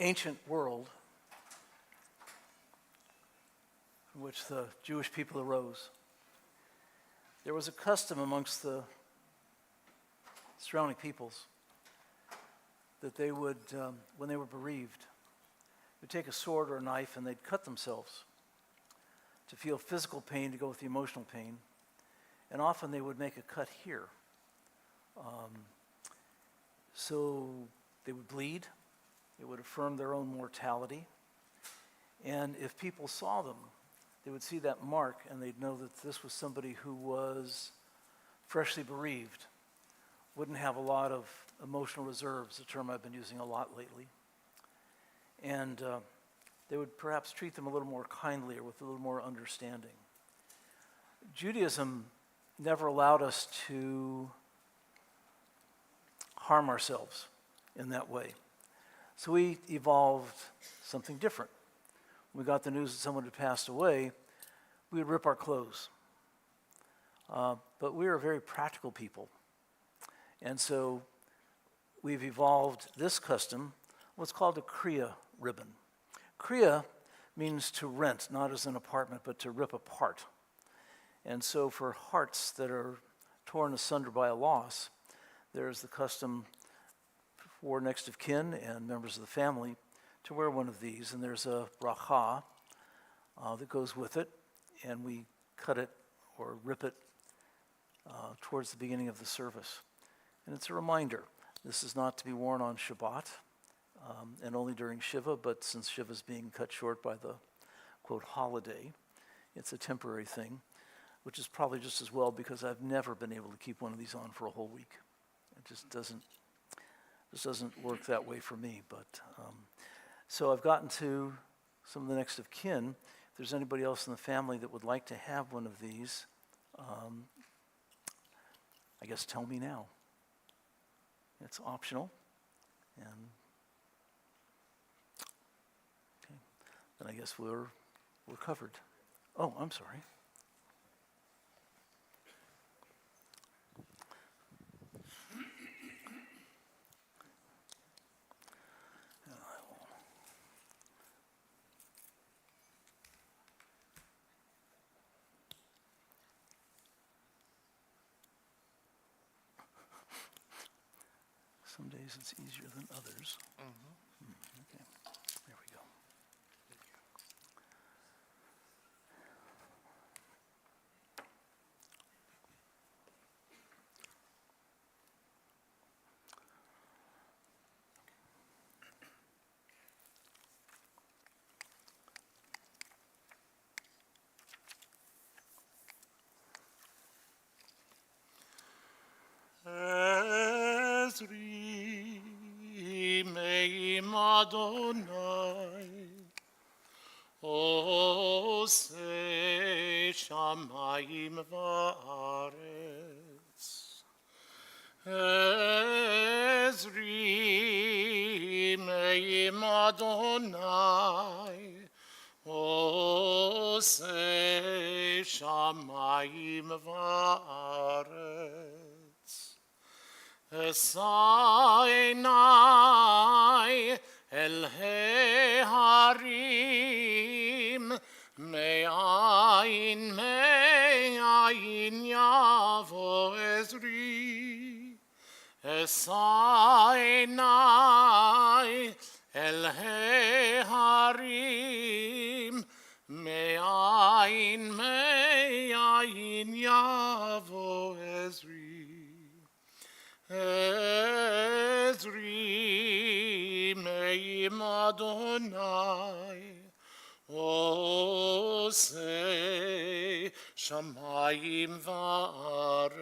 ancient world in which the Jewish people arose, there was a custom amongst the surrounding peoples that they would, when they were bereaved, would take a sword or a knife and they'd cut themselves to feel physical pain to go with the emotional pain. And often they would make a cut here. So they would bleed. It would affirm their own mortality. And if people saw them, they would see that mark and they'd know that this was somebody who was freshly bereaved, wouldn't have a lot of emotional reserves, a term I've been using a lot lately. And they would perhaps treat them a little more kindly or with a little more understanding. Judaism never allowed us to harm ourselves in that way. So we evolved something different. When we got the news that someone had passed away, we would rip our clothes. But we are very practical people. And so we've evolved this custom, what's called a kriya ribbon. Kriya means to rent, not as an apartment, but to rip apart. And so for hearts that are torn asunder by a loss, there's the custom for next of kin and members of the family to wear one of these. And there's a bracha that goes with it, and we cut it or rip it towards the beginning of the service. And it's a reminder, this is not to be worn on Shabbat and only during Shiva, but since Shiva is being cut short by the, quote, holiday, it's a temporary thing, which is probably just as well because I've never been able to keep one of these on for a whole week. It just doesn't work that way for me. But so I've gotten to some of the next of kin. If there's anybody else in the family that would like to have one of these, I guess tell me now. It's optional. And okay, then I guess we're covered. Oh, I'm sorry. Some days it's easier than others. Okay, there we go. Ezri me'im Adonai oseh shamayim va'aretz. Ezri me'im Adonai oseh shamayim va'aretz. Esa einai el harim me'ayin yavo Ezri. Esa einai el harim me'ayin yavo Ezri. Ezri me'im Adonai oseh shamayim va'aretz.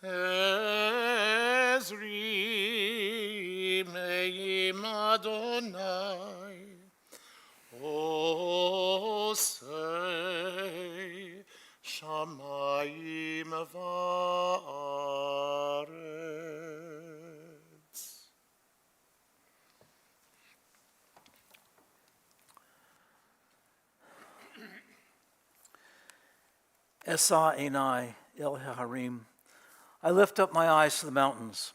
Ezri me'im Adonai oseh shamayim va'aretz. Esa einai el harim. I lift up my eyes to the mountains.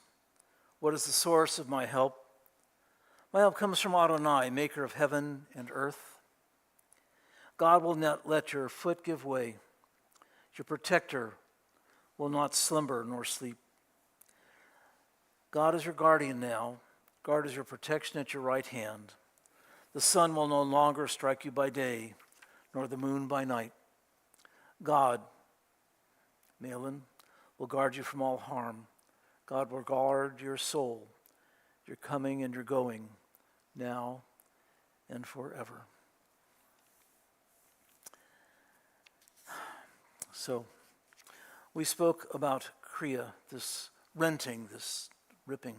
What is the source of my help? My help comes from Adonai, maker of heaven and earth. God will not let your foot give way. Your protector will not slumber nor sleep. God is your guardian now. God is your protection at your right hand. The sun will no longer strike you by day, nor the moon by night. God, Malin, will guard you from all harm. God will guard your soul, your coming and your going, now and forever. So, we spoke about Kriya, this renting, this ripping.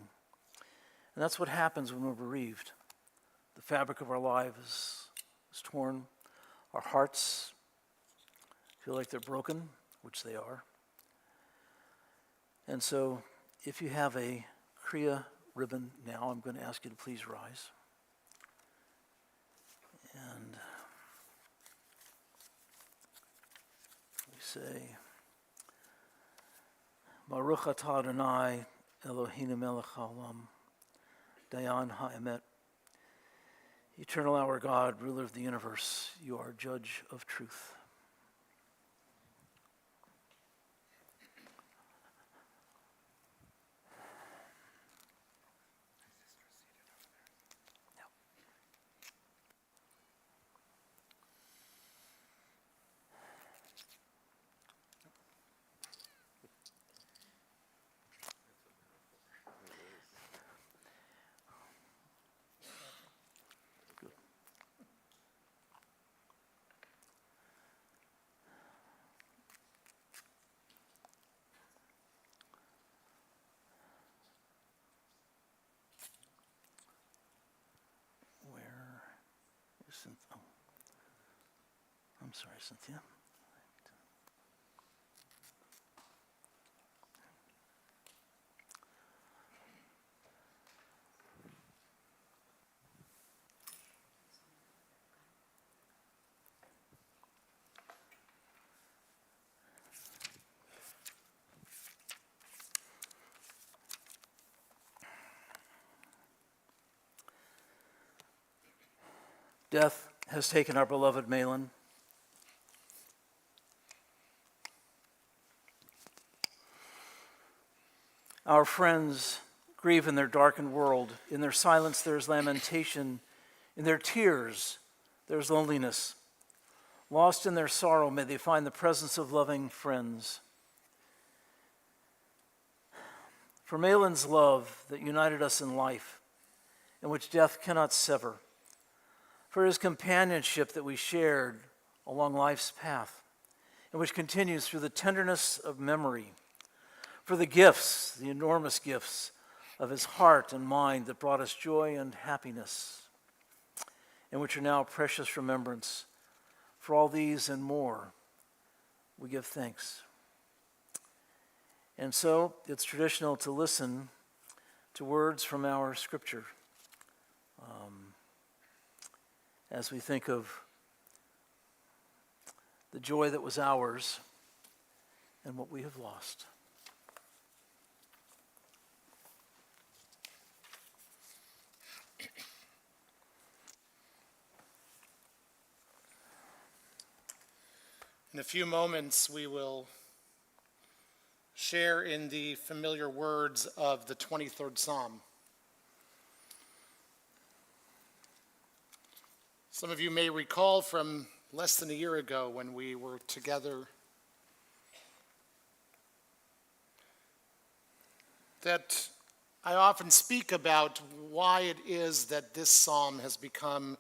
And that's what happens when we're bereaved. The fabric of our lives is torn. Our hearts feel like they're broken, which they are. And so, if you have a Kriya ribbon now, I'm going to ask you to please rise. And we say, Baruch atah Adonai Eloheinu melech haolam, Dayan ha'emet. Eternal our God, ruler of the universe, you are judge of truth. Oh, I'm sorry, Cynthia. Death has taken our beloved Malin. Our friends grieve in their darkened world. In their silence, there is lamentation. In their tears, there is loneliness. Lost in their sorrow, may they find the presence of loving friends. For Malin's love that united us in life, and which death cannot sever. For his companionship that we shared along life's path, and which continues through the tenderness of memory. For the gifts, the enormous gifts of his heart and mind that brought us joy and happiness, and which are now a precious remembrance. For all these and more, we give thanks. And so, it's traditional to listen to words from our scripture as we think of the joy that was ours and what we have lost. In a few moments, we will share in the familiar words of the 23rd Psalm. Some of you may recall from less than a year ago when we were together that I often speak about why it is that this psalm has become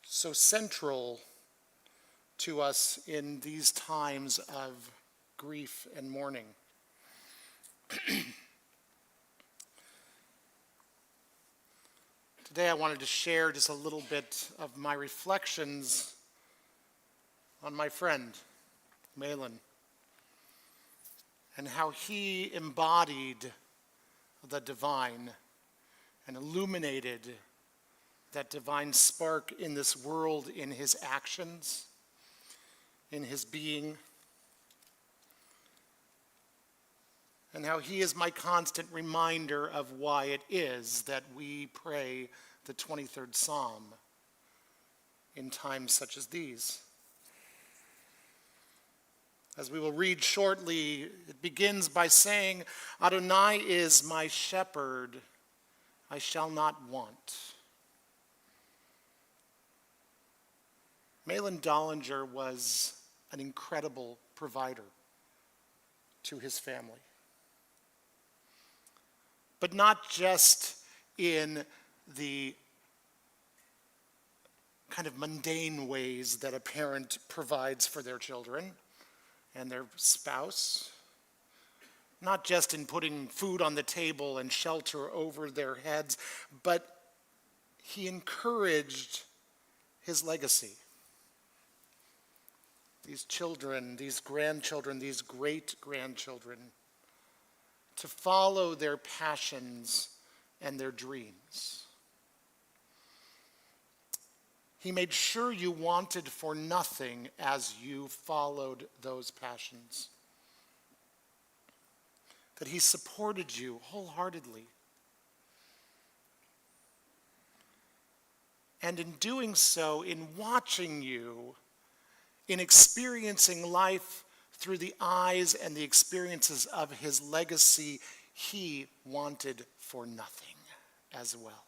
so central to us in these times of grief and mourning. Today I wanted to share just a little bit of my reflections on my friend, Malin, and how he embodied the divine and illuminated that divine spark in this world in his actions, in his being, and how he is my constant reminder of why it is that we pray the 23rd Psalm in times such as these. As we will read shortly, it begins by saying, Adonai is my shepherd, I shall not want. Malin Dollinger was an incredible provider to his family. But not just in the kind of mundane ways that a parent provides for their children and their spouse, not just in putting food on the table and shelter over their heads, but he encouraged his legacy. These children, these grandchildren, these great-grandchildren, to follow their passions and their dreams. He made sure you wanted for nothing as you followed those passions. That he supported you wholeheartedly. And in doing so, in watching you, in experiencing life through the eyes and the experiences of his legacy, he wanted for nothing as well.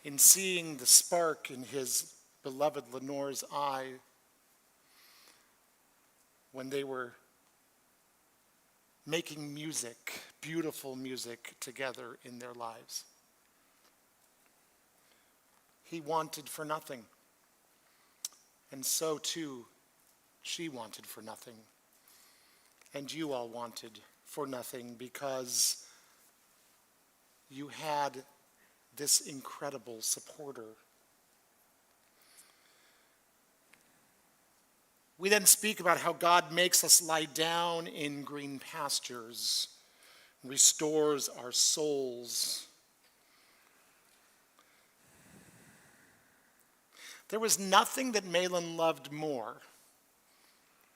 In seeing the spark in his beloved Lenore's eye when they were making music, beautiful music together in their lives, he wanted for nothing. And so too, she wanted for nothing. And you all wanted for nothing because you had this incredible supporter. We then speak about how God makes us lie down in green pastures, restores our souls. There was nothing that Malin loved more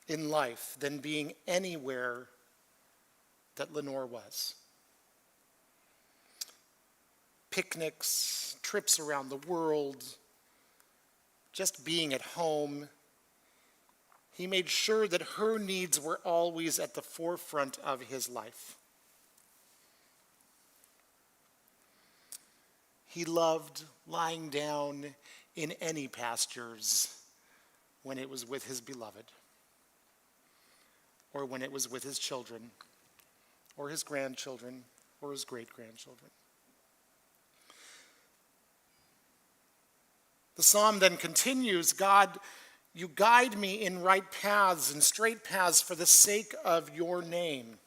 in life than being anywhere that Lenore was. Picnics, trips around the world, just being at home. He made sure that her needs were always at the forefront of his life. He loved lying down in any pastures when it was with his beloved, or when it was with his children, or his grandchildren, or his great-grandchildren. The psalm then continues, God, you guide me in right paths and straight paths for the sake of your name.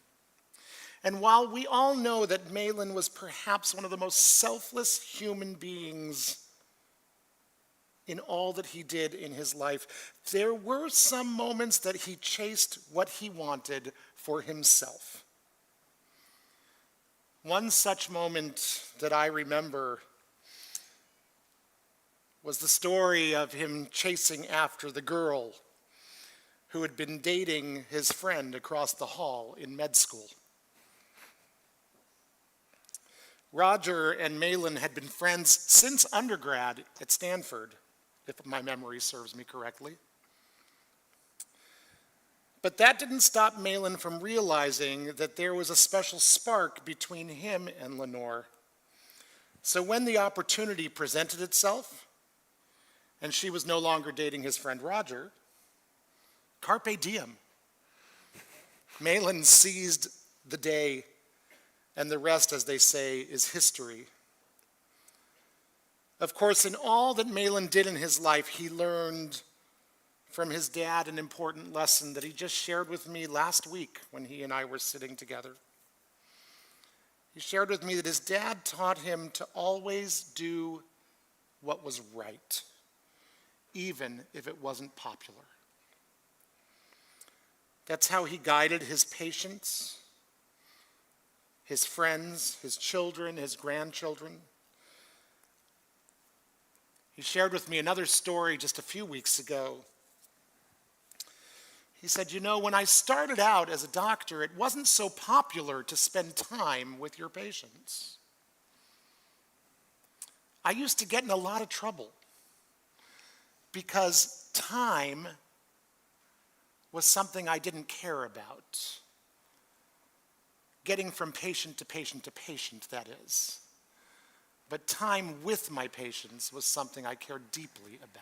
And while we all know that Malin was perhaps one of the most selfless human beings in all that he did in his life, there were some moments that he chased what he wanted for himself. One such moment that I remember was the story of him chasing after the girl who had been dating his friend across the hall in med school. Roger and Malin had been friends since undergrad at Stanford, if my memory serves me correctly. But that didn't stop Malin from realizing that there was a special spark between him and Lenore. So when the opportunity presented itself, and she was no longer dating his friend Roger, carpe diem. Malin seized the day, and the rest, as they say, is history. Of course, in all that Malin did in his life, he learned from his dad an important lesson that he just shared with me last week when he and I were sitting together. He shared with me that his dad taught him to always do what was right, even if it wasn't popular. That's how he guided his patients, his friends, his children, his grandchildren. He shared with me another story just a few weeks ago. He said, you know, when I started out as a doctor, it wasn't so popular to spend time with your patients. I used to get in a lot of trouble because time was something I didn't care about. Getting from patient to patient to patient, that is. But time with my patients was something I cared deeply about.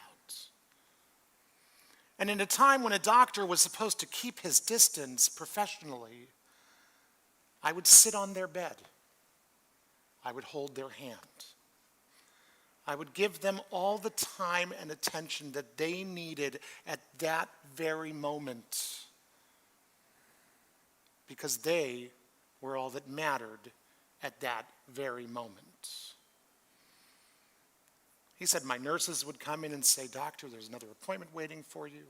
And in a time when a doctor was supposed to keep his distance professionally, I would sit on their bed. I would hold their hand. I would give them all the time and attention that they needed at that very moment, because they were all that mattered at that very moment. He said my nurses would come in and say, "Doctor, there's another appointment waiting for you."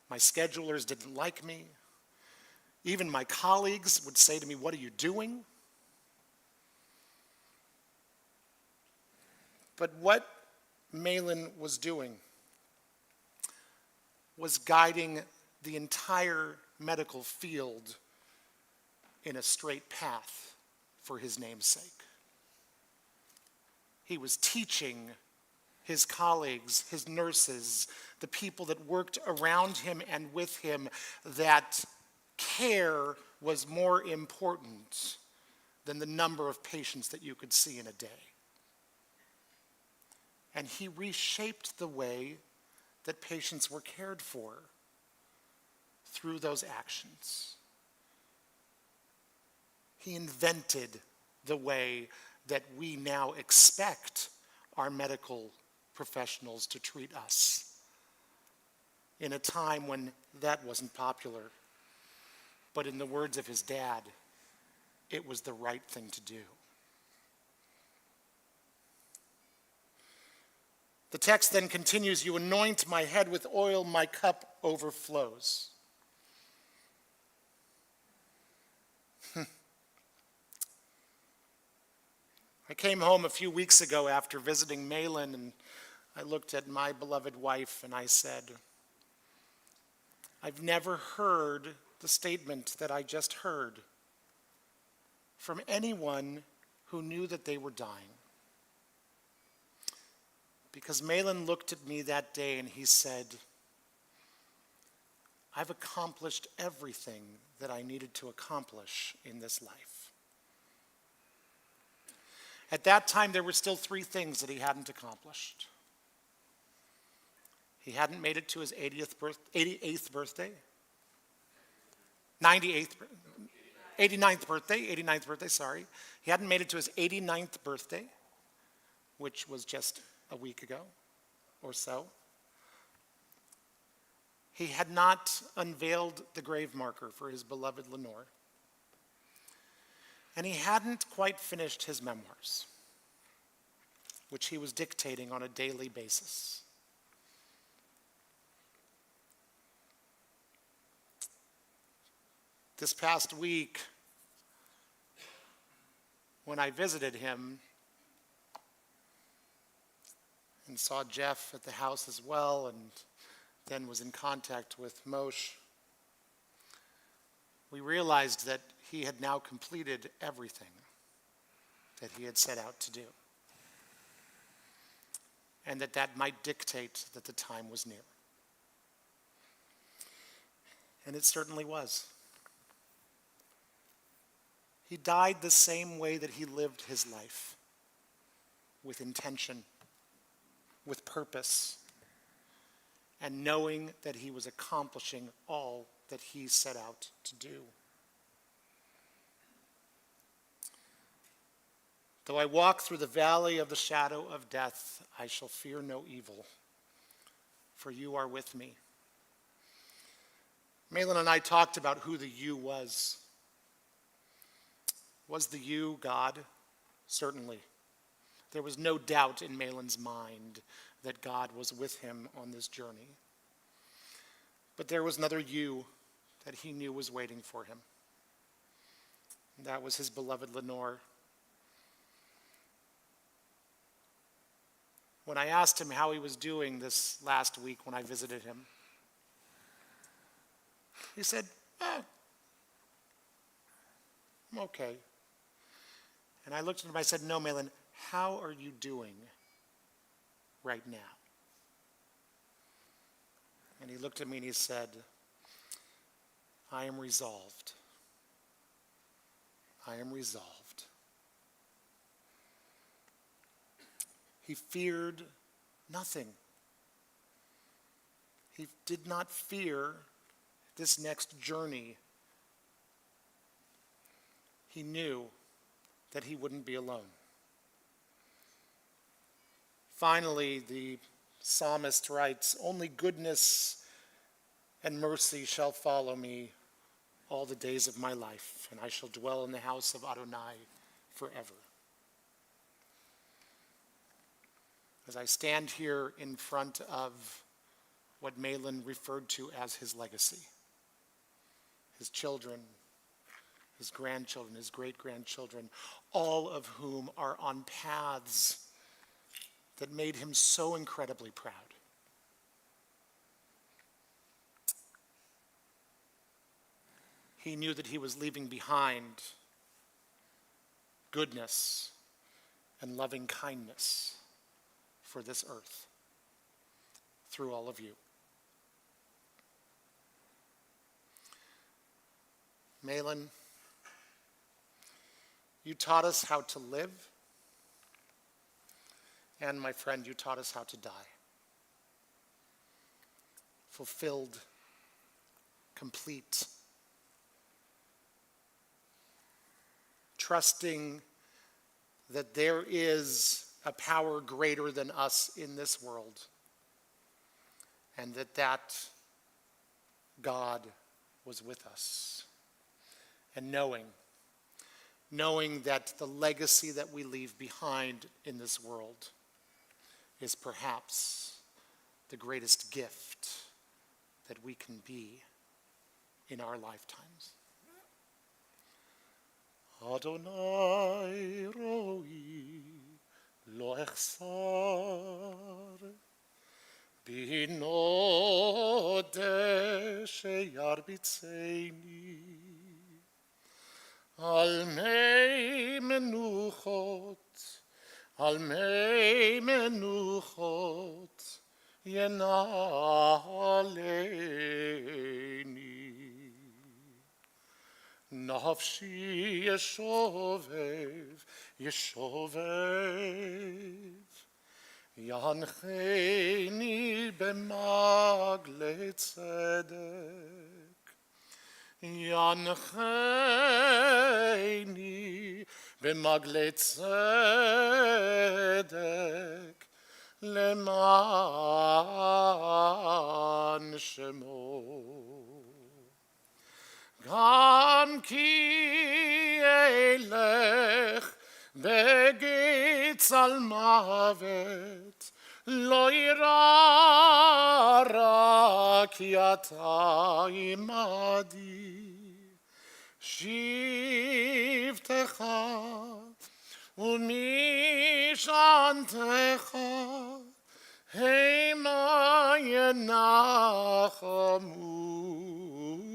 My schedulers didn't like me. Even my colleagues would say to me, "What are you doing?" But what Malin was doing was guiding the entire medical field in a straight path for his name's sake. He was teaching his colleagues, his nurses, the people that worked around him and with him, that care was more important than the number of patients that you could see in a day. And he reshaped the way that patients were cared for through those actions. He invented the way that we now expect our medical professionals to treat us in a time when that wasn't popular. But in the words of his dad, it was the right thing to do. The text then continues, "You anoint my head with oil, my cup overflows." I came home a few weeks ago after visiting Malin, and I looked at my beloved wife and I said, "I've never heard the statement that I just heard from anyone who knew that they were dying." Because Malin looked at me that day and he said, "I've accomplished everything that I needed to accomplish in this life." At that time, there were still 3 things that he hadn't accomplished. He hadn't made it to his 88th birthday. 89th birthday, sorry. He hadn't made it to his 89th birthday, which was just a week ago or so. He had not unveiled the grave marker for his beloved Lenore. And he hadn't quite finished his memoirs, which he was dictating on a daily basis. This past week, when I visited him and saw Jeff at the house as well, and then was in contact with Moshe, we realized that he had now completed everything that he had set out to do, and that might dictate that the time was near. And it certainly was. He died the same way that he lived his life, with intention, with purpose, and knowing that he was accomplishing all that he set out to do. "Though I walk through the valley of the shadow of death, I shall fear no evil, for you are with me." Malin and I talked about who the you was. Was the you God? Certainly. There was no doubt in Malin's mind that God was with him on this journey. But there was another you that he knew was waiting for him. And that was his beloved Lenore. When I asked him how he was doing this last week when I visited him, he said, "I'm okay." And I looked at him and I said, "No, Malin, how are you doing right now? And he looked at me and he said, I am resolved. I am resolved. He feared nothing. He did not fear this next journey. He knew that he wouldn't be alone. Finally, the psalmist writes, only goodness and mercy shall follow me all the days of my life, and I shall dwell in the house of Adonai forever. As I stand here in front of what Malin referred to as his legacy, his children, his grandchildren, his great-grandchildren, all of whom are on paths that made him so incredibly proud. He knew that he was leaving behind goodness and loving kindness for this earth through all of you. Malin, you taught us how to live, and my friend, you taught us how to die. Fulfilled, complete, trusting that there is a power greater than us in this world, and that God was with us. And knowing that the legacy that we leave behind in this world is perhaps the greatest gift that we can be in our lifetimes. Adonai roi lo echsar binode sheyarbitzeni al mei menuchot yenaleni nafshi yeshovev yancheni b'magle tzedek yancheni b'magle tzedek leman shemo Gam ki elech begitz al mavet lo ira rak yata imadi shivtecha umishantecha hema yenachamuni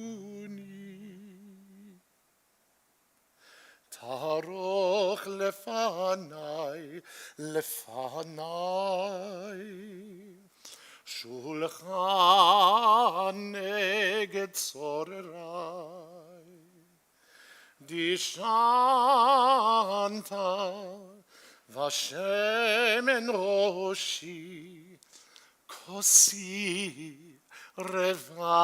Taroch lefanai, shulchan neged zorerai, dishanta vashemen roshi, kosi revaya.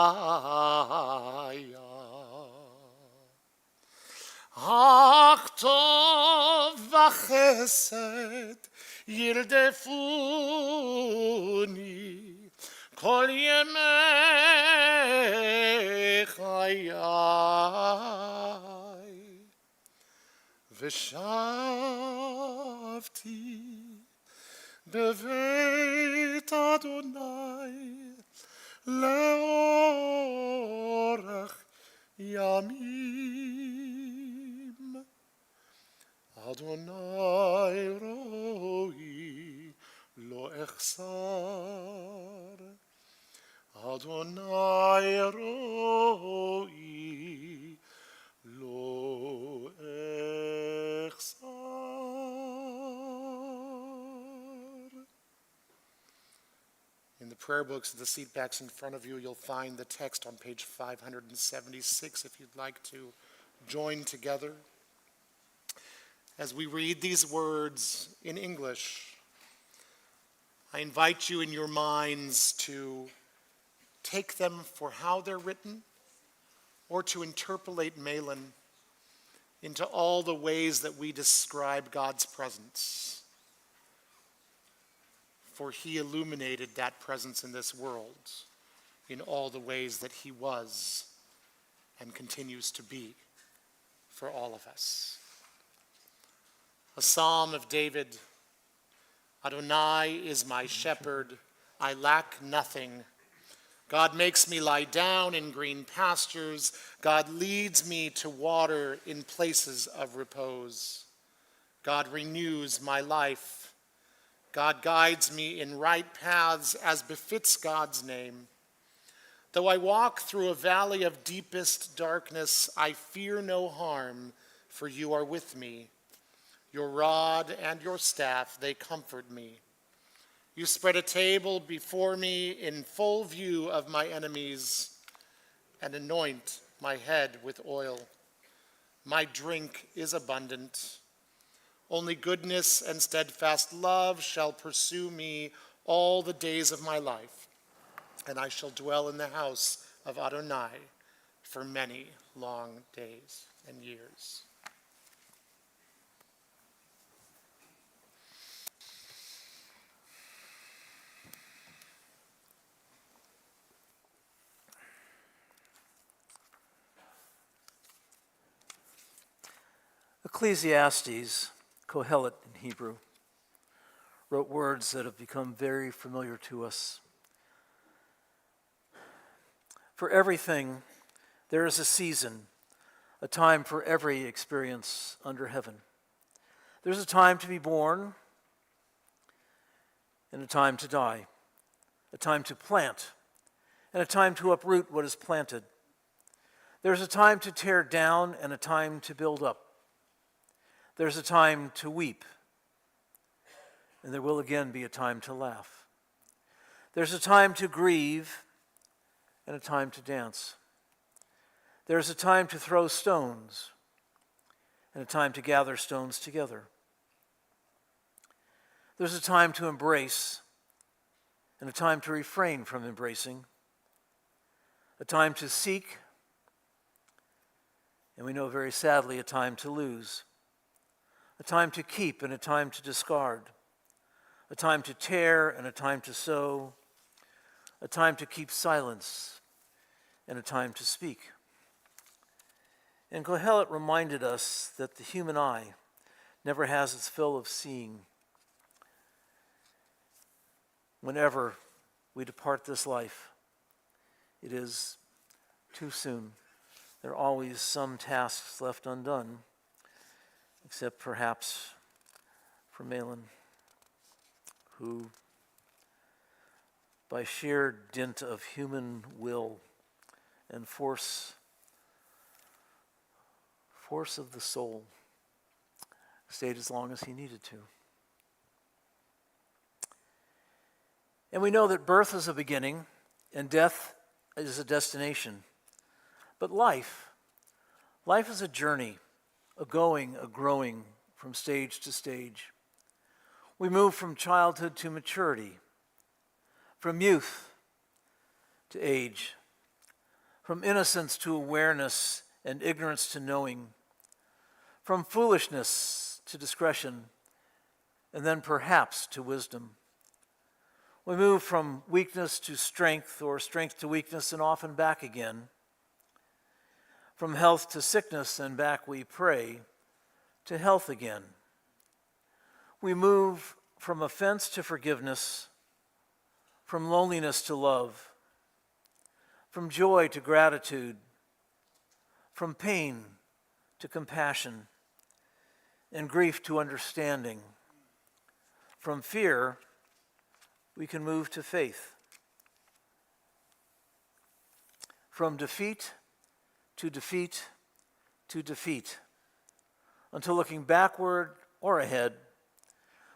Ach tov v'chesed yirdefunni kol yemei chayai v'shavti beveit Adonai leorach yamim Adonai roi lo echsar Adonai roi lo echsar the prayer books, the seat backs in front of you, you'll find the text on page 576 if you'd like to join together. As we read these words in English, I invite you in your minds to take them for how they're written, or to interpolate Malin into all the ways that we describe God's presence. For he illuminated that presence in this world in all the ways that he was and continues to be for all of us. A psalm of David. Adonai is my shepherd, I lack nothing. God makes me lie down in green pastures. God leads me to water in places of repose. God renews my life. God guides me in right paths as befits God's name. Though I walk through a valley of deepest darkness, I fear no harm, for you are with me. Your rod and your staff, they comfort me. You spread a table before me in full view of my enemies and anoint my head with oil. My drink is abundant. Only goodness and steadfast love shall pursue me all the days of my life, and I shall dwell in the house of Adonai for many long days and years. Ecclesiastes, Kohelet in Hebrew, wrote words that have become very familiar to us. For everything, there is a season, a time for every experience under heaven. There's a time to be born and a time to die, a time to plant and a time to uproot what is planted. There's a time to tear down and a time to build up. There's a time to weep, and there will again be a time to laugh. There's a time to grieve and a time to dance. There's a time to throw stones and a time to gather stones together. There's a time to embrace and a time to refrain from embracing, a time to seek, and we know very sadly a time to lose. A time to keep and a time to discard, a time to tear and a time to sow, a time to keep silence and a time to speak. And Kohelet reminded us that the human eye never has its fill of seeing. Whenever we depart this life, it is too soon. There are always some tasks left undone, except perhaps for Malin, who, by sheer dint of human will and force of the soul, stayed as long as he needed to. And we know that birth is a beginning and death is a destination. But life is a journey, a going, a growing from stage to stage. We move from childhood to maturity, from youth to age, from innocence to awareness and ignorance to knowing, from foolishness to discretion, and then perhaps to wisdom. We move from weakness to strength, or strength to weakness, and often back again. From health to sickness, and back we pray to health again. We move from offense to forgiveness, from loneliness to love, from joy to gratitude, from pain to compassion, and grief to understanding. From fear, we can move to faith. From defeat to defeat to defeat, until looking backward or ahead,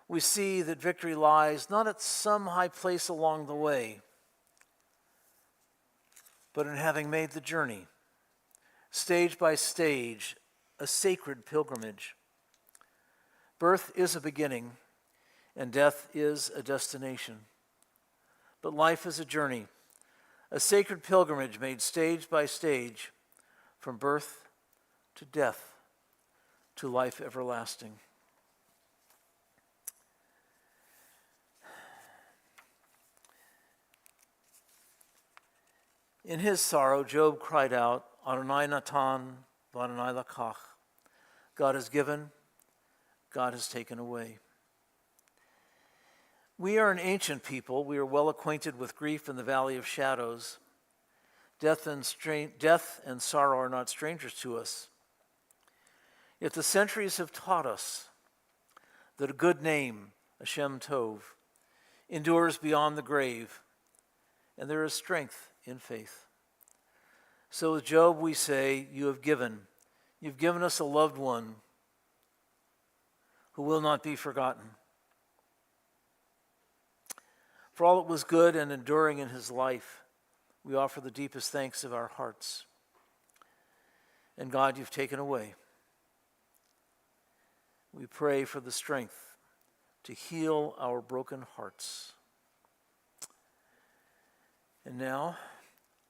we see that victory lies not at some high place along the way, but in having made the journey, stage by stage, a sacred pilgrimage. Birth is a beginning, and death is a destination. But life is a journey, a sacred pilgrimage made stage by stage, from birth to death to life everlasting. In his sorrow, Job cried out, Adonai Natan, v'Adonai lakach. God has given, God has taken away. We are an ancient people. We are well acquainted with grief in the valley of shadows. Death and sorrow are not strangers to us. Yet the centuries have taught us that a good name, Hashem Tov, endures beyond the grave, and there is strength in faith. So with Job we say, you've given us a loved one who will not be forgotten. For all that was good and enduring in his life, we offer the deepest thanks of our hearts. And God, you've taken away. We pray for the strength to heal our broken hearts. And now,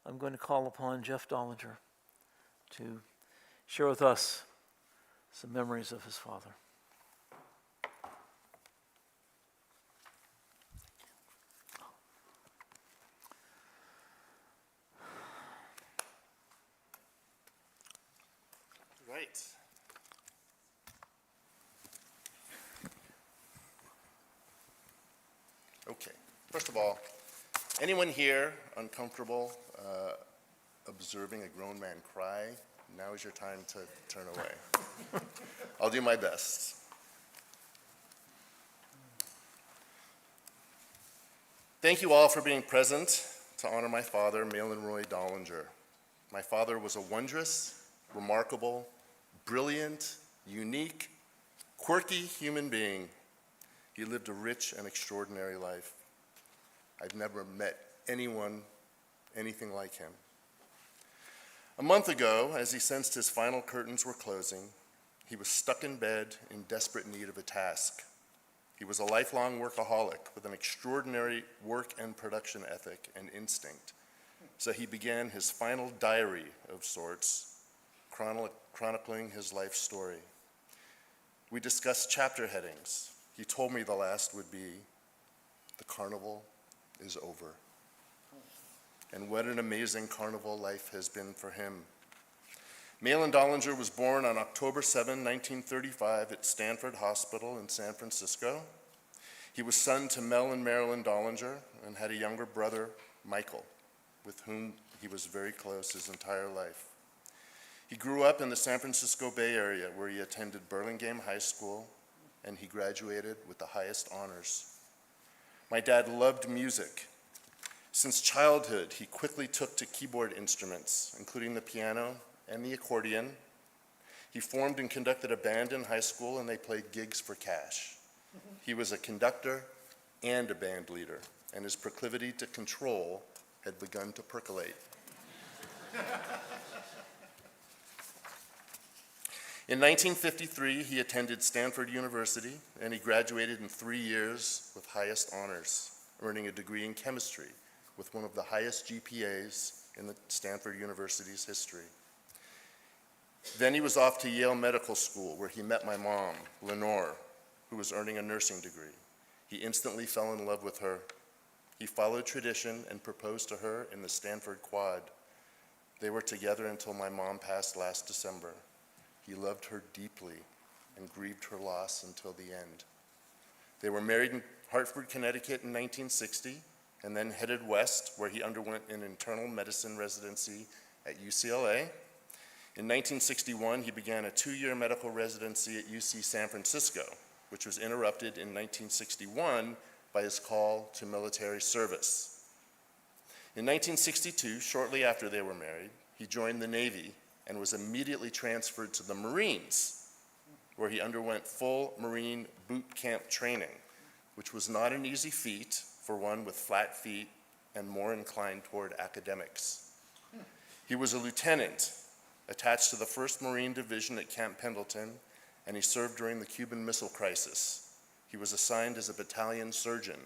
I'm going to call upon Jeff Dollinger to share with us some memories of his father. Right. Okay. First of all, anyone here uncomfortable observing a grown man cry? Now is your time to turn away. I'll do my best. Thank you all for being present to honor my father, Malin Dollinger. My father was a wondrous, remarkable, brilliant, unique, quirky human being. He lived a rich and extraordinary life. I've never met anyone anything like him. A month ago, as he sensed his final curtains were closing, he was stuck in bed in desperate need of a task. He was a lifelong workaholic with an extraordinary work and production ethic and instinct. So he began his final diary of sorts, chronicling his life story. We discussed chapter headings. He told me the last would be, "The carnival is over." And what an amazing carnival life has been for him. Malin Dollinger was born on October 7, 1935 at Stanford Hospital in San Francisco. He was son to Mel and Marilyn Dollinger and had a younger brother, Michael, with whom he was very close his entire life. He grew up in the San Francisco Bay Area, where he attended Burlingame High School, and he graduated with the highest honors. My dad loved music. Since childhood, he quickly took to keyboard instruments, including the piano and the accordion. He formed and conducted a band in high school, and they played gigs for cash. He was a conductor and a band leader, and his proclivity to control had begun to percolate. In 1953, he attended Stanford University, and he graduated in 3 years with highest honors, earning a degree in chemistry with one of the highest GPAs in the Stanford University's history. Then he was off to Yale Medical School, where he met my mom, Lenore, who was earning a nursing degree. He instantly fell in love with her. He followed tradition and proposed to her in the Stanford Quad. They were together until my mom passed last December. He loved her deeply and grieved her loss until the end. They were married in Hartford, Connecticut in 1960, and then headed west, where he underwent an internal medicine residency at UCLA. In 1961, he began a 2-year medical residency at UC San Francisco, which was interrupted in 1961 by his call to military service. In 1962, shortly after they were married, he joined the Navy and was immediately transferred to the Marines, where he underwent full Marine boot camp training, which was not an easy feat for one with flat feet and more inclined toward academics. He was a lieutenant attached to the 1st Marine Division at Camp Pendleton, and he served during the Cuban Missile Crisis. He was assigned as a battalion surgeon.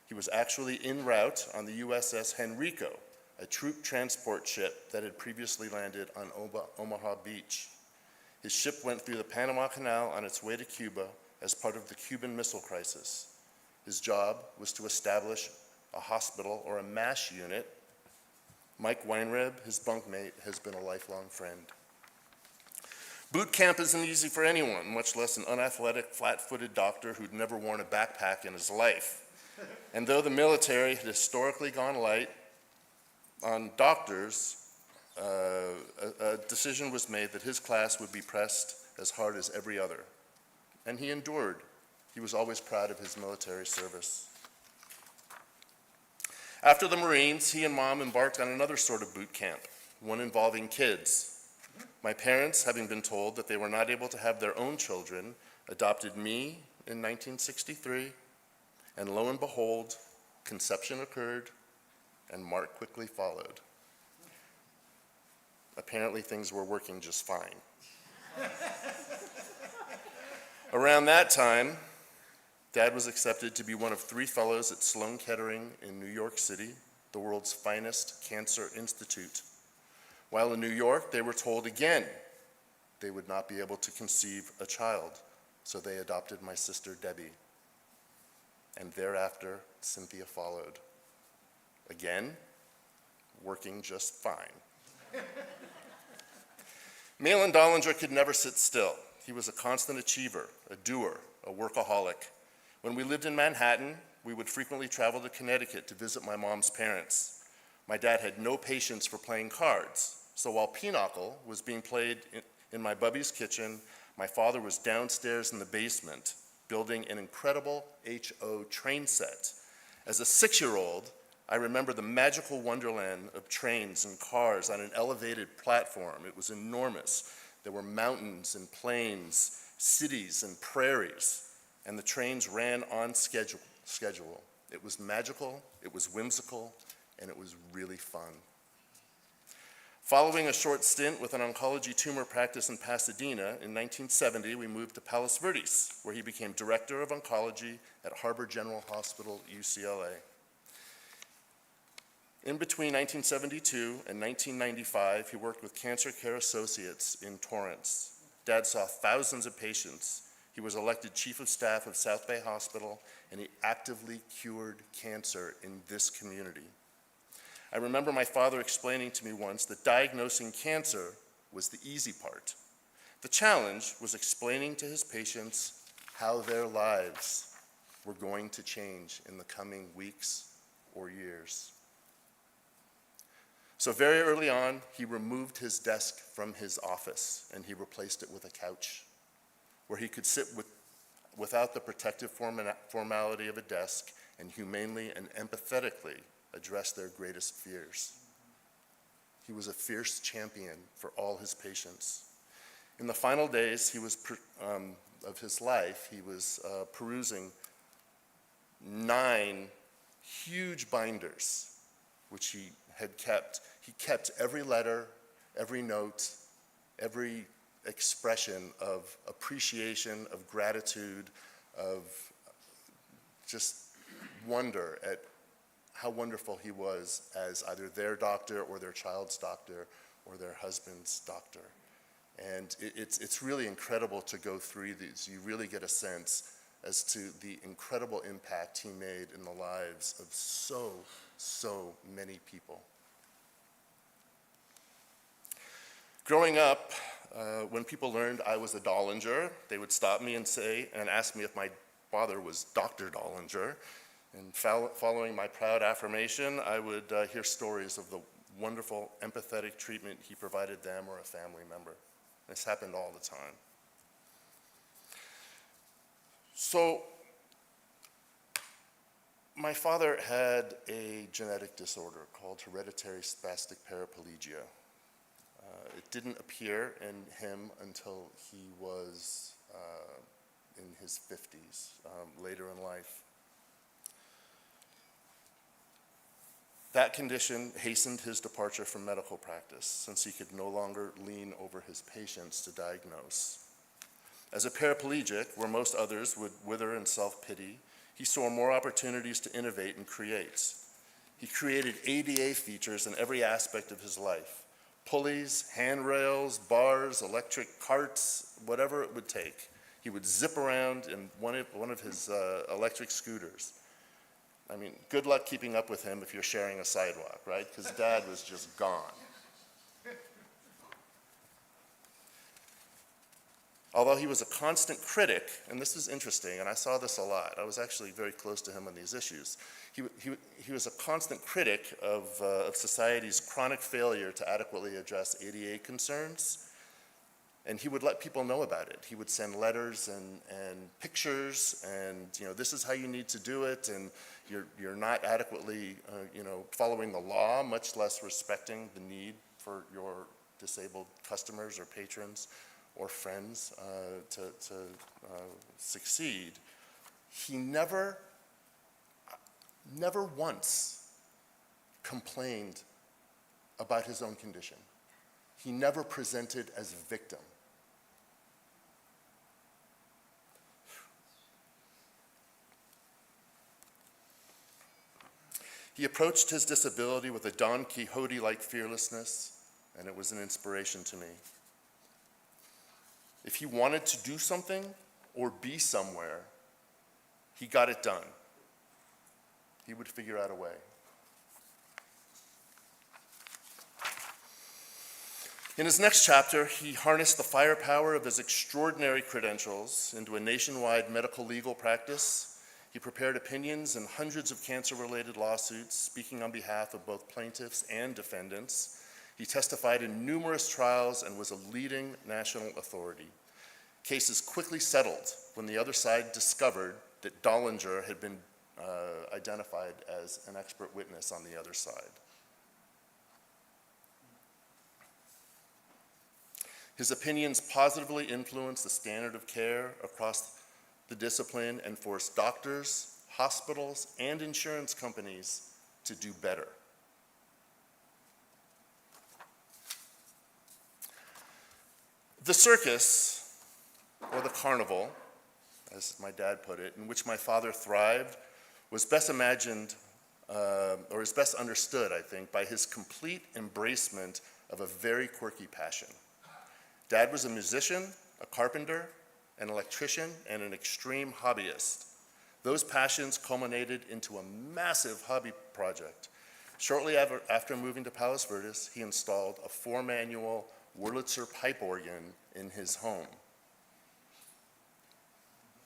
He was actually en route on the USS Henrico, a troop transport ship that had previously landed on Omaha Beach. His ship went through the Panama Canal on its way to Cuba as part of the Cuban Missile Crisis. His job was to establish a hospital or a MASH unit. Mike Weinreb, his bunkmate, has been a lifelong friend. Boot camp isn't easy for anyone, much less an unathletic, flat-footed doctor who'd never worn a backpack in his life. And though the military had historically gone light on doctors, a decision was made that his class would be pressed as hard as every other. And he endured. He was always proud of his military service. After the Marines, he and Mom embarked on another sort of boot camp, one involving kids. My parents, having been told that they were not able to have their own children, adopted me in 1963, and lo and behold, conception occurred, and Mark quickly followed. Apparently, things were working just fine. Around that time, Dad was accepted to be one of 3 fellows at Sloan Kettering in New York City, the world's finest cancer institute. While in New York, they were told again they would not be able to conceive a child, so they adopted my sister Debbie. And thereafter, Cynthia followed. Again, working just fine. Malin Dollinger could never sit still. He was a constant achiever, a doer, a workaholic. When we lived in Manhattan, we would frequently travel to Connecticut to visit my mom's parents. My dad had no patience for playing cards, so while pinochle was being played in my bubby's kitchen, my father was downstairs in the basement building an incredible HO train set. As a 6-year-old, I remember the magical wonderland of trains and cars on an elevated platform. It was enormous. There were mountains and plains, cities and prairies, and the trains ran on schedule. It was magical, it was whimsical, and it was really fun. Following a short stint with an oncology tumor practice in Pasadena, in 1970, we moved to Palos Verdes, where he became director of oncology at Harbor General Hospital, UCLA. In between 1972 and 1995, he worked with Cancer Care Associates in Torrance. Dad saw thousands of patients. He was elected chief of staff of South Bay Hospital, and he actively cured cancer in this community. I remember my father explaining to me once that diagnosing cancer was the easy part. The challenge was explaining to his patients how their lives were going to change in the coming weeks or years. So very early on, he removed his desk from his office and he replaced it with a couch where he could sit without the protective formality of a desk and humanely and empathetically address their greatest fears. He was a fierce champion for all his patients. In the final days of his life, he was perusing 9 huge binders, which he had kept. He kept every letter, every note, every expression of appreciation, of gratitude, of just wonder at how wonderful he was as either their doctor or their child's doctor or their husband's doctor. And it's really incredible to go through these. You really get a sense as to the incredible impact he made in the lives of so many people. Growing up, when people learned I was a Dollinger, they would stop me and ask me if my father was Dr. Dollinger. And following my proud affirmation, I would hear stories of the wonderful, empathetic treatment he provided them or a family member. This happened all the time. So, my father had a genetic disorder called hereditary spastic paraplegia. It didn't appear in him until he was in his 50s, later in life. That condition hastened his departure from medical practice, since he could no longer lean over his patients to diagnose. As a paraplegic, where most others would wither in self-pity, he saw more opportunities to innovate and create. He created ADA features in every aspect of his life: pulleys, handrails, bars, electric carts, whatever it would take. He would zip around in one of his electric scooters. I mean, good luck keeping up with him if you're sharing a sidewalk, right? Because Dad was just gone. Although he was a constant critic, and this is interesting, and I saw this a lot. I was actually very close to him on these issues. He was a constant critic of society's chronic failure to adequately address ADA concerns, and he would let people know about it. He would send letters and pictures, and this is how you need to do it, and you're not adequately following the law, much less respecting the need for your disabled customers or patrons or friends to succeed. He never once complained about his own condition. He never presented as a victim. He approached his disability with a Don Quixote-like fearlessness, and it was an inspiration to me. If he wanted to do something or be somewhere, he got it done. He would figure out a way. In his next chapter, he harnessed the firepower of his extraordinary credentials into a nationwide medical legal practice. He prepared opinions in hundreds of cancer-related lawsuits, speaking on behalf of both plaintiffs and defendants. He testified in numerous trials and was a leading national authority. Cases quickly settled when the other side discovered that Dollinger had been identified as an expert witness on the other side. His opinions positively influenced the standard of care across the discipline and forced doctors, hospitals, and insurance companies to do better. The circus, or the carnival, as my dad put it, in which my father thrived, was best imagined, or is best understood, I think, by his complete embracement of a very quirky passion. Dad was a musician, a carpenter, an electrician, and an extreme hobbyist. Those passions culminated into a massive hobby project. Shortly after moving to Palos Verdes, he installed a 4-manual Wurlitzer pipe organ in his home.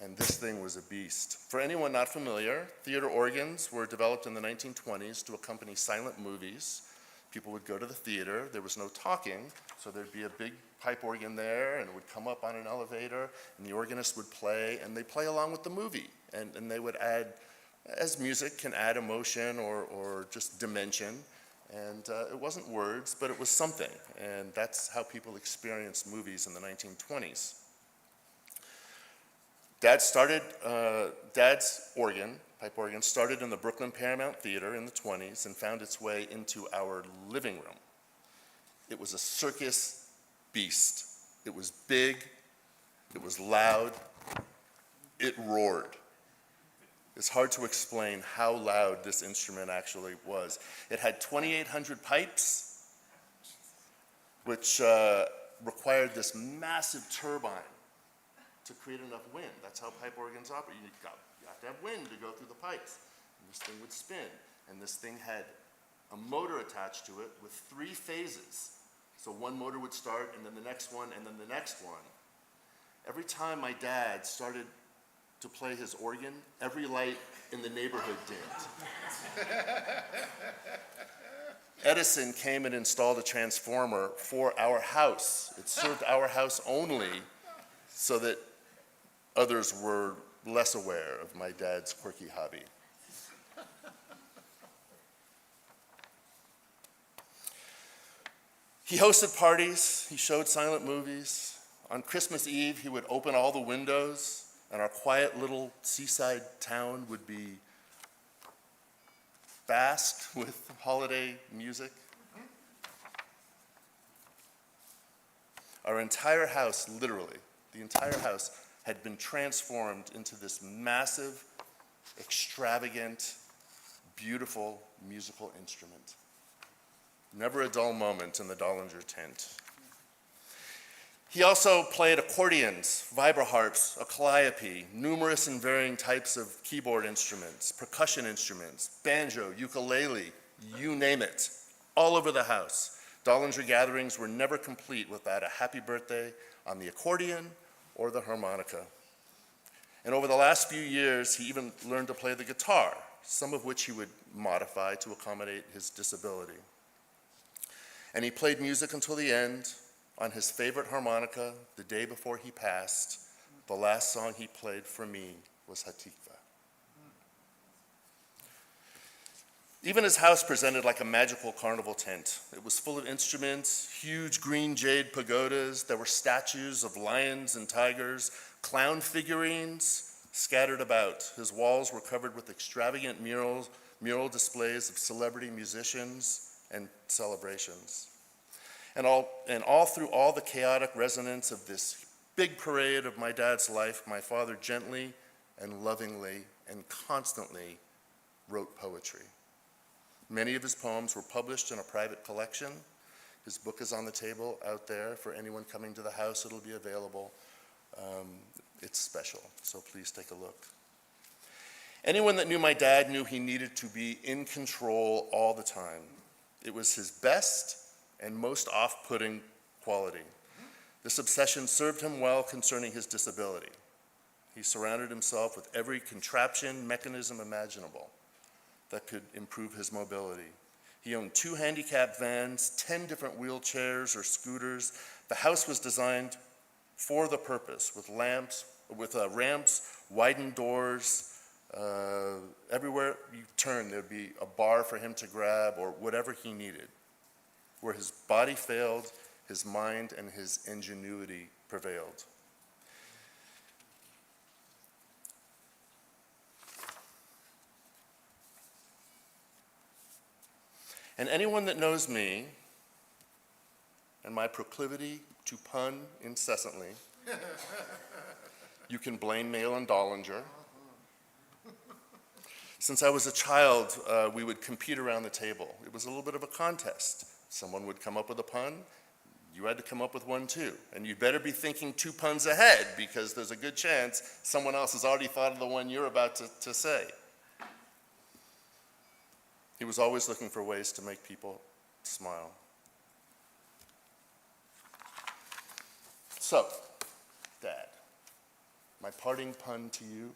And this thing was a beast. For anyone not familiar, theater organs were developed in the 1920s to accompany silent movies. People would go to the theater, there was no talking, so there'd be a big pipe organ there, and it would come up on an elevator, and the organist would play, and they'd play along with the movie. And they would add, as music can add emotion or just dimension, and it wasn't words, but it was something, and that's how people experienced movies in the 1920s. Dad's pipe organ, started in the Brooklyn Paramount Theater in the 20s and found its way into our living room. It was a circus beast. It was big, it was loud, it roared. It's hard to explain how loud this instrument actually was. It had 2,800 pipes, which required this massive turbine to create enough wind. That's how pipe organs operate. You have to have wind to go through the pipes. And this thing would spin. And this thing had a motor attached to it with 3 phases. So one motor would start, and then the next one, and then the next one. Every time my dad started to play his organ, every light in the neighborhood dimmed. Edison came and installed a transformer for our house. It served our house only, so that others were less aware of my dad's quirky hobby. He hosted parties, he showed silent movies. On Christmas Eve, he would open all the windows, and our quiet little seaside town would be basked with holiday music. Our entire house, literally, the entire house had been transformed into this massive, extravagant, beautiful musical instrument. Never a dull moment in the Dollinger tent. He also played accordions, vibraharps, a calliope, numerous and varying types of keyboard instruments, percussion instruments, banjo, ukulele, you name it, all over the house. Dollinger gatherings were never complete without a happy birthday on the accordion or the harmonica. And over the last few years, he even learned to play the guitar, some of which he would modify to accommodate his disability. And he played music until the end. On his favorite harmonica, the day before he passed, the last song he played for me was Hatikva. Even his house presented like a magical carnival tent. It was full of instruments, huge green jade pagodas. There were statues of lions and tigers, clown figurines scattered about. His walls were covered with extravagant mural displays of celebrity musicians and celebrations. And all through all the chaotic resonance of this big parade of my dad's life, my father gently and lovingly and constantly wrote poetry. Many of his poems were published in a private collection. His book is on the table out there. For anyone coming to the house, it'll be available. It's special, so please take a look. Anyone that knew my dad knew he needed to be in control all the time. It was his best and most off-putting quality. This obsession served him well concerning his disability. He surrounded himself with every contraption, mechanism imaginable that could improve his mobility. He owned 2 handicap vans, 10 different wheelchairs or scooters. The house was designed for the purpose, with ramps, widened doors. Everywhere you turn, there'd be a bar for him to grab or whatever he needed. Where his body failed, his mind and his ingenuity prevailed. And anyone that knows me and my proclivity to pun incessantly, you can blame Malin Dollinger. Since I was a child, we would compete around the table. It was a little bit of a contest. Someone would come up with a pun, you had to come up with one too. And you'd better be thinking 2 puns ahead because there's a good chance someone else has already thought of the one you're about to say. He was always looking for ways to make people smile. So, Dad, my parting pun to you.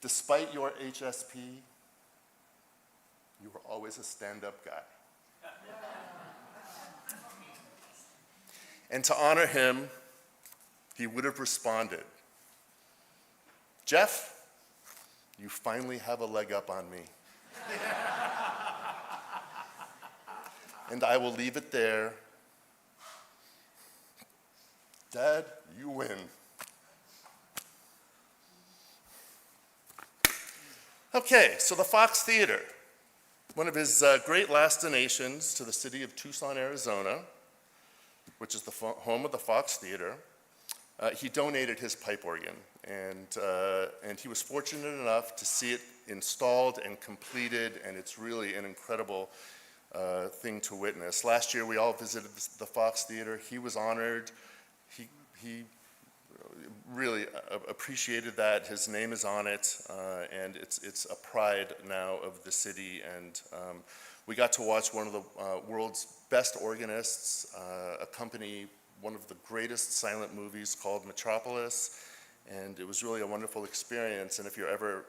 Despite your HSP, you were always a stand-up guy. And to honor him, he would have responded, Jeff, you finally have a leg up on me. And I will leave it there. Dad, you win. Okay, so the Fox Theater, one of his great last donations to the city of Tucson, Arizona, which is the home of the Fox Theater, he donated his pipe organ, and he was fortunate enough to see it installed and completed, and it's really an incredible thing to witness. Last year, we all visited the Fox Theater. He was honored. He really appreciated that. His name is on it, and it's a pride now of the city. And we got to watch one of the world's best organists accompany one of the greatest silent movies called Metropolis, and it was really a wonderful experience. And if you're ever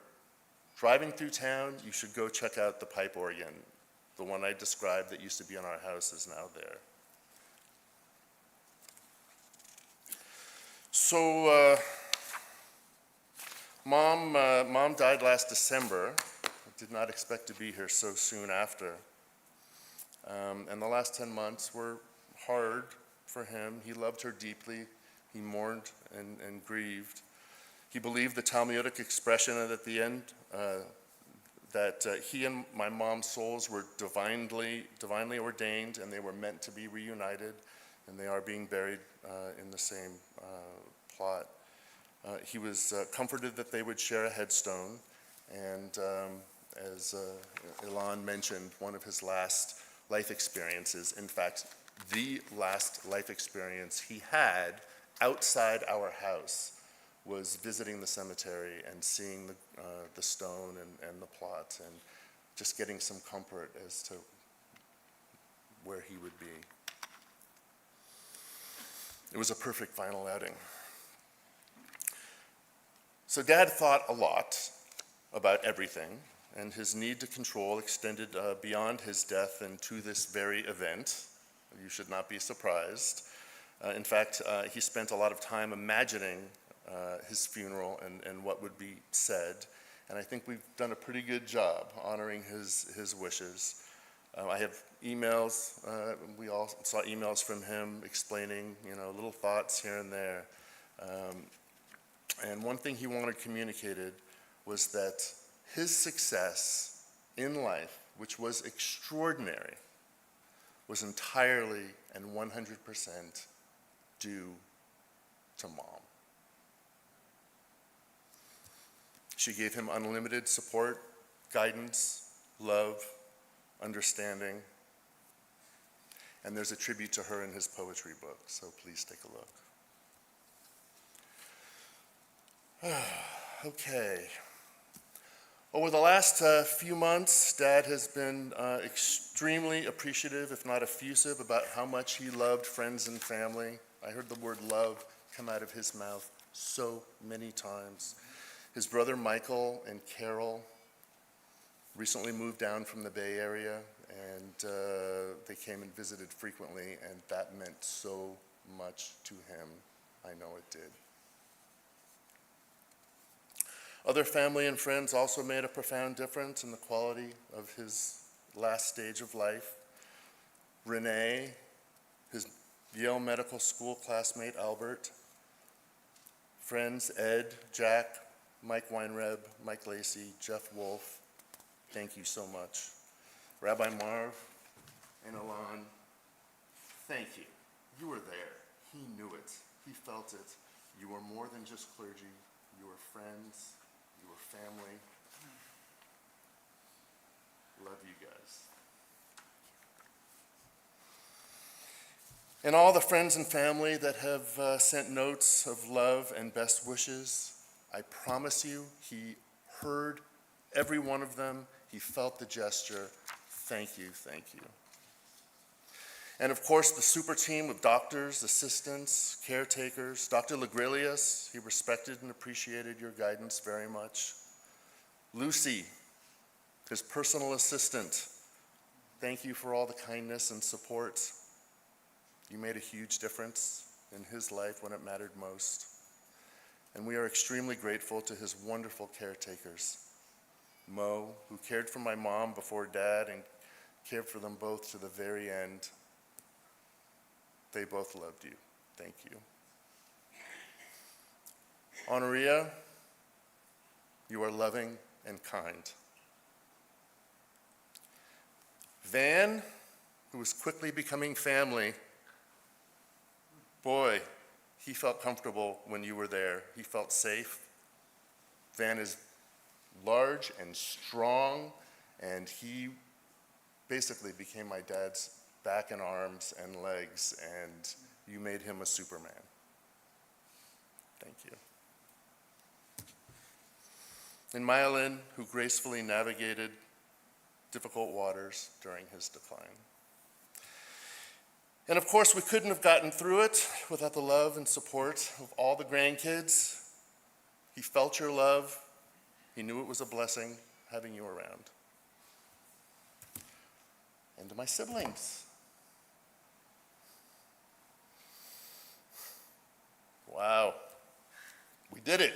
driving through town, you should go check out the pipe organ. The one I described that used to be in our house is now there. So, Mom died last December. I did not expect to be here so soon after. And the last 10 months were hard for him. He loved her deeply. He mourned and grieved. He believed the Talmudic expression that at the end, that he and my mom's souls were divinely ordained, and they were meant to be reunited, and they are being buried in the same plot. He was comforted that they would share a headstone, and as Ilan mentioned, one of his last life experiences, in fact, the last life experience he had outside our house, was visiting the cemetery and seeing the stone and the plot, and just getting some comfort as to where he would be. It was a perfect final outing. So Dad thought a lot about everything, and his need to control extended beyond his death and to this very event. You should not be surprised. In fact, he spent a lot of time imagining his funeral and what would be said, and I think we've done a pretty good job honoring his wishes. I have emails, we all saw emails from him explaining, little thoughts here and there. And one thing he wanted communicated was that his success in life, which was extraordinary, was entirely and 100% due to Mom. She gave him unlimited support, guidance, love, understanding, and there's a tribute to her in his poetry book, so please take a look. Okay. Over the last few months, Dad has been extremely appreciative, if not effusive, about how much he loved friends and family. I heard the word love come out of his mouth so many times. His brother Michael and Carol recently moved down from the Bay Area, and they came and visited frequently, and that meant so much to him. I know it did. Other family and friends also made a profound difference in the quality of his last stage of life. Renee, his Yale Medical School classmate Albert, friends Ed, Jack, Mike Weinreb, Mike Lacey, Jeff Wolf, thank you so much. Rabbi Marv and Ilan, thank you. You were there. He knew it. He felt it. You were more than just clergy. You were friends. You were family. Love you guys. And all the friends and family that have sent notes of love and best wishes, I promise you, he heard every one of them. He felt the gesture. Thank you, thank you. And of course, the super team of doctors, assistants, caretakers. Dr. Legrilius, he respected and appreciated your guidance very much. Lucy, his personal assistant, thank you for all the kindness and support. You made a huge difference in his life when it mattered most. And we are extremely grateful to his wonderful caretakers. Mo, who cared for my mom before Dad and cared for them both to the very end. They both loved you. Thank you. Honoria, you are loving and kind. Van, who was quickly becoming family, boy, he felt comfortable when you were there. He felt safe. Van is large and strong, and he basically became my dad's back and arms and legs, and you made him a Superman. Thank you. And Malin, who gracefully navigated difficult waters during his decline. And of course, we couldn't have gotten through it without the love and support of all the grandkids. He felt your love. He knew it was a blessing having you around. And to my siblings. Wow, we did it.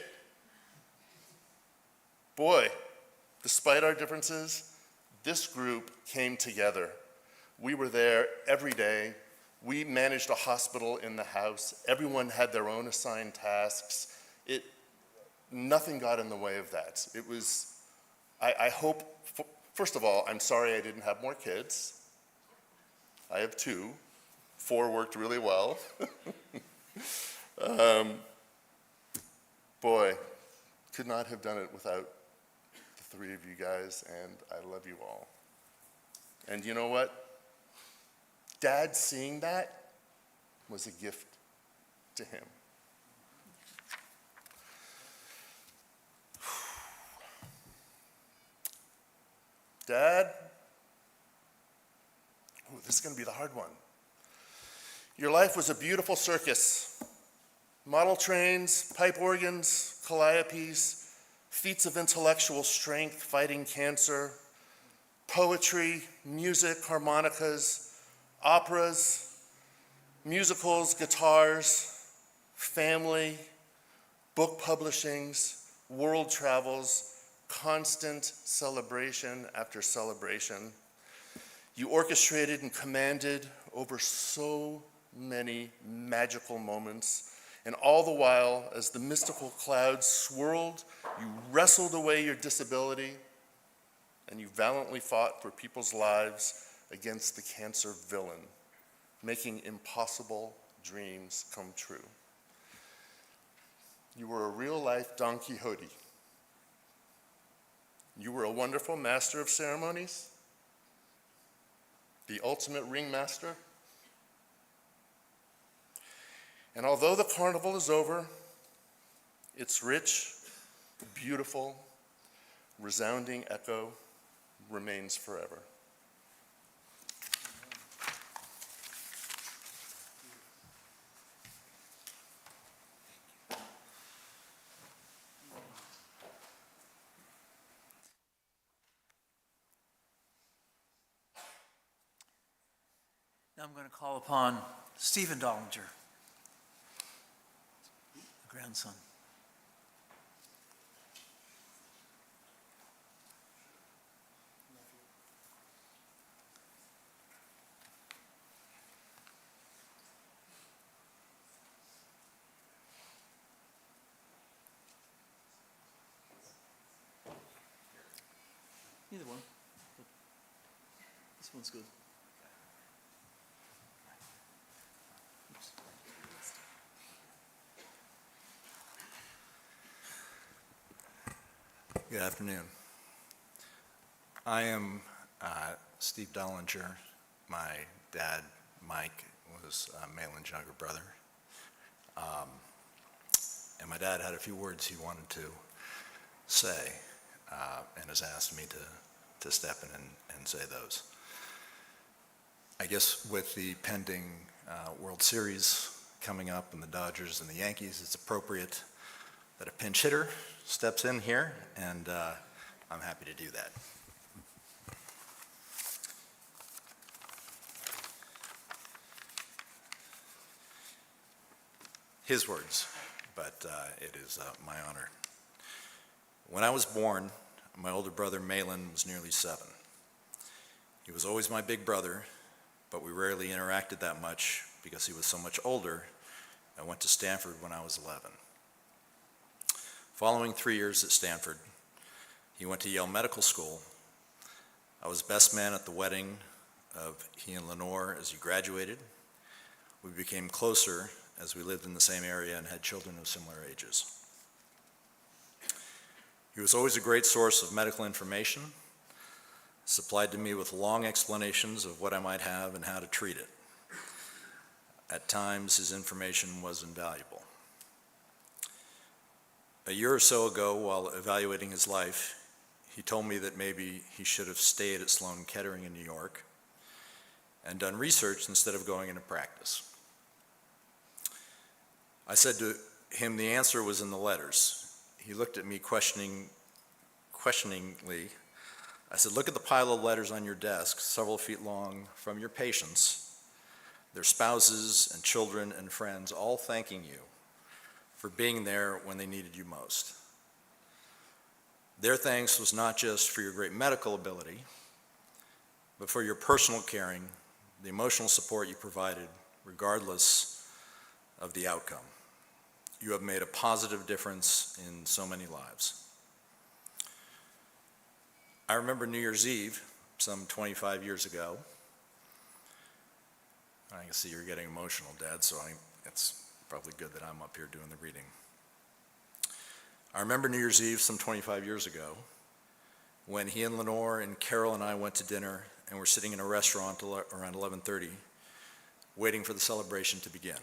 Boy, despite our differences, this group came together. We were there every day. We managed a hospital in the house. Everyone had their own assigned tasks. Nothing got in the way of that. It was I hope, first of all, I'm sorry I didn't have more kids. I have 2. 4 worked really well. Boy, could not have done it without the 3 of you guys, and I love you all. And you know what? Dad seeing that was a gift to him. Dad, ooh, this is going to be the hard one. Your life was a beautiful circus. Model trains, pipe organs, calliopes, feats of intellectual strength fighting cancer, poetry, music, harmonicas, operas, musicals, guitars, family, book publishings, world travels, constant celebration after celebration. You orchestrated and commanded over so many magical moments, and all the while, as the mystical clouds swirled, you wrestled away your disability, and you valiantly fought for people's lives against the cancer villain, making impossible dreams come true. You were a real-life Don Quixote. You were a wonderful master of ceremonies, the ultimate ringmaster. And although the carnival is over, its rich, beautiful, resounding echo remains forever. Now I'm going to call upon Stephen Dollinger, the grandson. Either one. This one's good. Good afternoon. I am Steve Dollinger. My dad, Mike, was Malin's younger brother. And my dad had a few words he wanted to say and has asked me to step in and say those. I guess with the pending World Series coming up and the Dodgers and the Yankees, it's appropriate that a pinch hitter steps in here, and I'm happy to do that. His words, but it is my honor. When I was born, my older brother Malin was nearly 7. He was always my big brother, but we rarely interacted that much because he was so much older. I went to Stanford when I was 11. Following 3 years at Stanford, he went to Yale Medical School. I was best man at the wedding of he and Lenore as he graduated. We became closer as we lived in the same area and had children of similar ages. He was always a great source of medical information, supplied to me with long explanations of what I might have and how to treat it. At times, his information was invaluable. A year or so ago, while evaluating his life, he told me that maybe he should have stayed at Sloan Kettering in New York and done research instead of going into practice. I said to him the answer was in the letters. He looked at me questioningly. I said, look at the pile of letters on your desk, several feet long, from your patients, their spouses and children and friends, all thanking you for being there when they needed you most. Their thanks was not just for your great medical ability, but for your personal caring, the emotional support you provided, regardless of the outcome. You have made a positive difference in so many lives. I remember New Year's Eve, some 25 years ago. I can see you're getting emotional, Dad, so it's probably good that I'm up here doing the reading. I remember New Year's Eve, some 25 years ago, when he and Lenore and Carol and I went to dinner and were sitting in a restaurant around 11:30, waiting for the celebration to begin.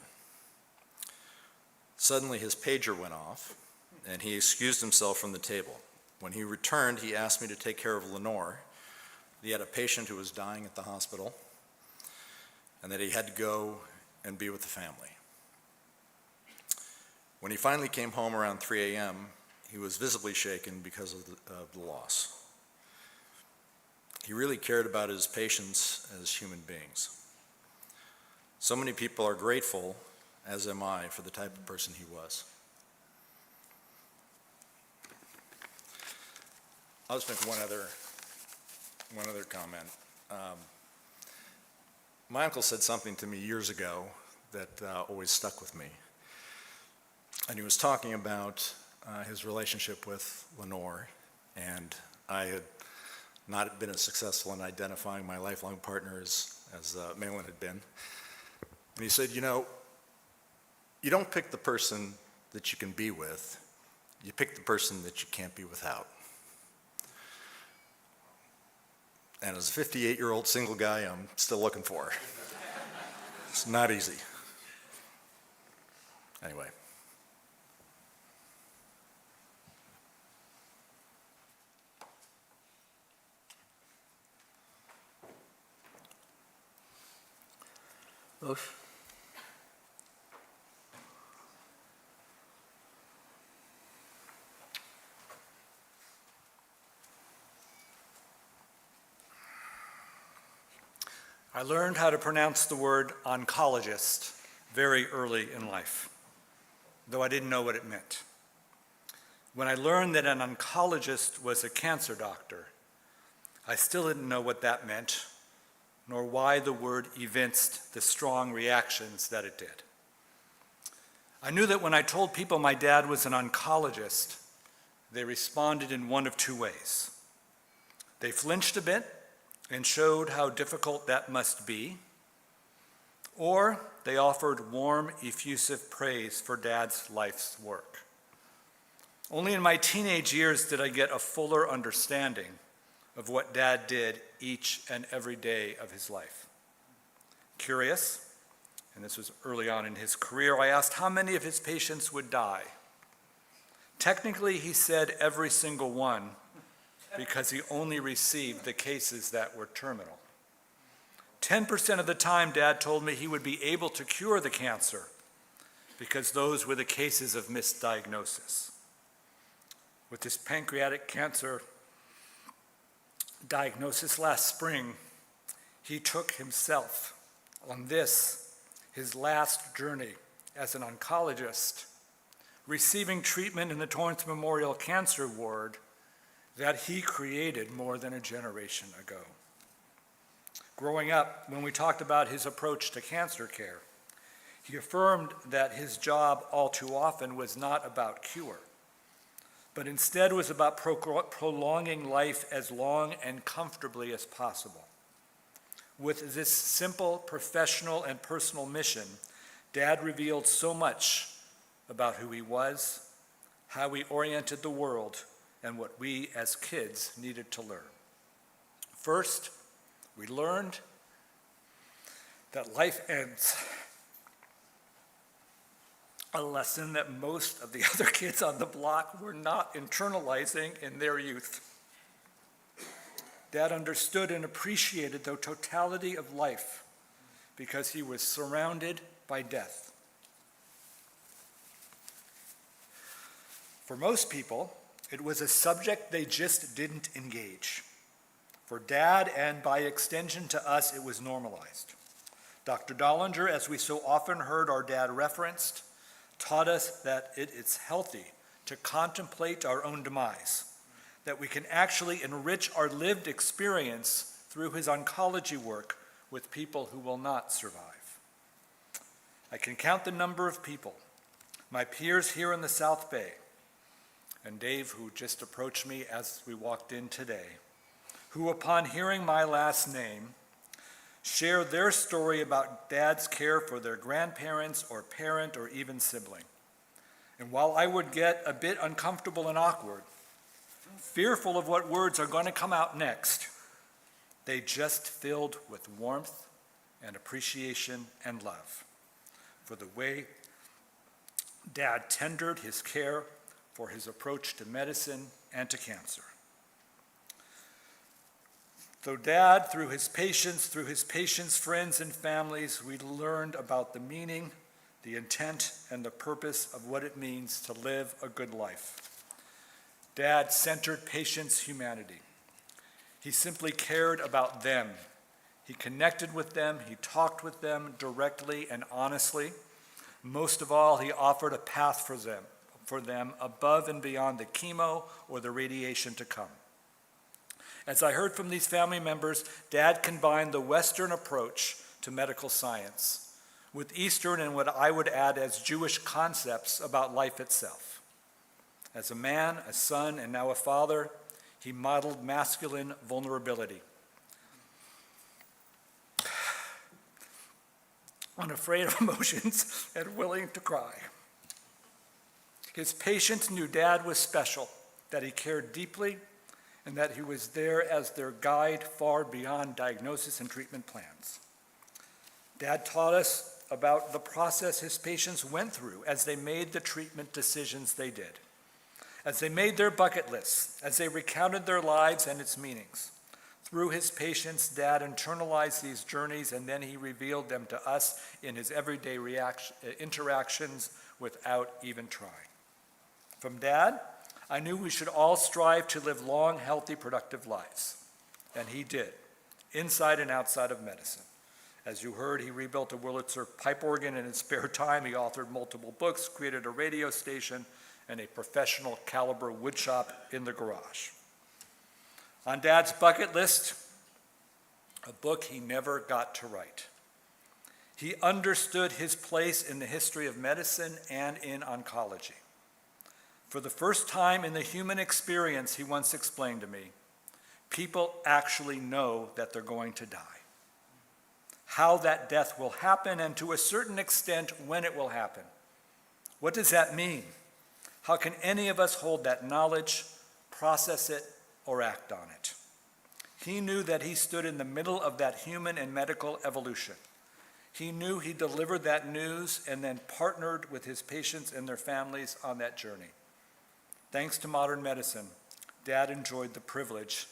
Suddenly his pager went off, and he excused himself from the table. When he returned, he asked me to take care of Lenore. He had a patient who was dying at the hospital, and that he had to go and be with the family. When he finally came home around 3 a.m., he was visibly shaken because of the loss. He really cared about his patients as human beings. So many people are grateful, as am I, for the type of person he was. I'll just make one other comment. My uncle said something to me years ago that always stuck with me. And he was talking about his relationship with Lenore, and I had not been as successful in identifying my lifelong partner as Malin had been. And he said, you know, you don't pick the person that you can be with, you pick the person that you can't be without. And as a 58-year-old single guy, I'm still looking for her. It's not easy. Anyway. Motion. I learned how to pronounce the word oncologist very early in life, though I didn't know what it meant. When I learned that an oncologist was a cancer doctor, I still didn't know what that meant, nor why the word evinced the strong reactions that it did. I knew that when I told people my dad was an oncologist, they responded in one of two ways. They flinched a bit and showed how difficult that must be, or they offered warm, effusive praise for Dad's life's work. Only in my teenage years did I get a fuller understanding of what Dad did each and every day of his life. Curious, and this was early on in his career, I asked how many of his patients would die. Technically, he said every single one, because he only received the cases that were terminal. 10% of the time, Dad told me he would be able to cure the cancer because those were the cases of misdiagnosis. With his pancreatic cancer diagnosis last spring, he took himself on this, his last journey as an oncologist, receiving treatment in the Torrance Memorial Cancer Ward that he created more than a generation ago. Growing up, when we talked about his approach to cancer care, he affirmed that his job all too often was not about cure, but instead was about prolonging life as long and comfortably as possible. With this simple professional and personal mission, Dad revealed so much about who he was, how he oriented the world, and what we as kids needed to learn. First, we learned that life ends, a lesson that most of the other kids on the block were not internalizing in their youth. Dad understood and appreciated the totality of life because he was surrounded by death. For most people, it was a subject they just didn't engage. For Dad, and by extension to us, it was normalized. Dr. Dollinger, as we so often heard our dad referenced, taught us that it is healthy to contemplate our own demise, that we can actually enrich our lived experience through his oncology work with people who will not survive. I can count the number of people, my peers here in the South Bay, and Dave, who just approached me as we walked in today, who, upon hearing my last name, share their story about Dad's care for their grandparents or parent or even sibling. And while I would get a bit uncomfortable and awkward, fearful of what words are going to come out next, they just filled with warmth and appreciation and love for the way Dad tendered his care for his approach to medicine and to cancer. So Dad, through his patients, friends and families, we learned about the meaning, the intent, and the purpose of what it means to live a good life. Dad centered patients' humanity. He simply cared about them. He connected with them, he talked with them directly and honestly. Most of all, he offered a path for them above and beyond the chemo or the radiation to come. As I heard from these family members, Dad combined the Western approach to medical science with Eastern and what I would add as Jewish concepts about life itself. As a man, a son, and now a father, he modeled masculine vulnerability. Unafraid of emotions and willing to cry. His patients knew Dad was special, that he cared deeply, and that he was there as their guide far beyond diagnosis and treatment plans. Dad taught us about the process his patients went through as they made the treatment decisions they did, as they made their bucket lists, as they recounted their lives and its meanings. Through his patients, Dad internalized these journeys, and then he revealed them to us in his everyday interactions without even trying. From Dad, I knew we should all strive to live long, healthy, productive lives. And he did, inside and outside of medicine. As you heard, he rebuilt a Wurlitzer pipe organ in his spare time. He authored multiple books, created a radio station, and a professional caliber woodshop in the garage. On Dad's bucket list, a book he never got to write. He understood his place in the history of medicine and in oncology. For the first time in the human experience, he once explained to me, people actually know that they're going to die. How that death will happen, and to a certain extent, when it will happen. What does that mean? How can any of us hold that knowledge, process it, or act on it? He knew that he stood in the middle of that human and medical evolution. He knew he delivered that news and then partnered with his patients and their families on that journey. Thanks to modern medicine, Dad enjoyed the privilege,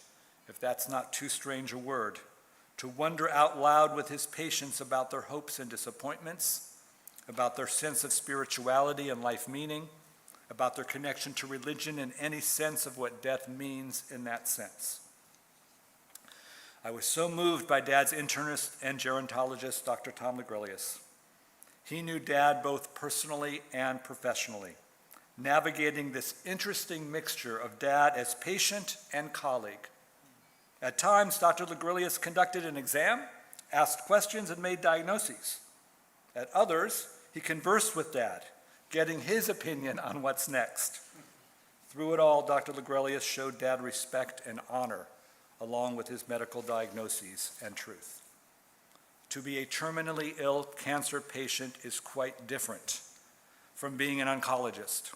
if that's not too strange a word, to wonder out loud with his patients about their hopes and disappointments, about their sense of spirituality and life meaning, about their connection to religion and any sense of what death means in that sense. I was so moved by Dad's internist and gerontologist, Dr. Tom Legrelius. He knew Dad both personally and professionally, navigating this interesting mixture of Dad as patient and colleague. At times, Dr. Legrelius conducted an exam, asked questions, and made diagnoses. At others, he conversed with Dad, getting his opinion on what's next. Through it all, Dr. Legrelius showed Dad respect and honor, along with his medical diagnoses and truth. To be a terminally ill cancer patient is quite different from being an oncologist.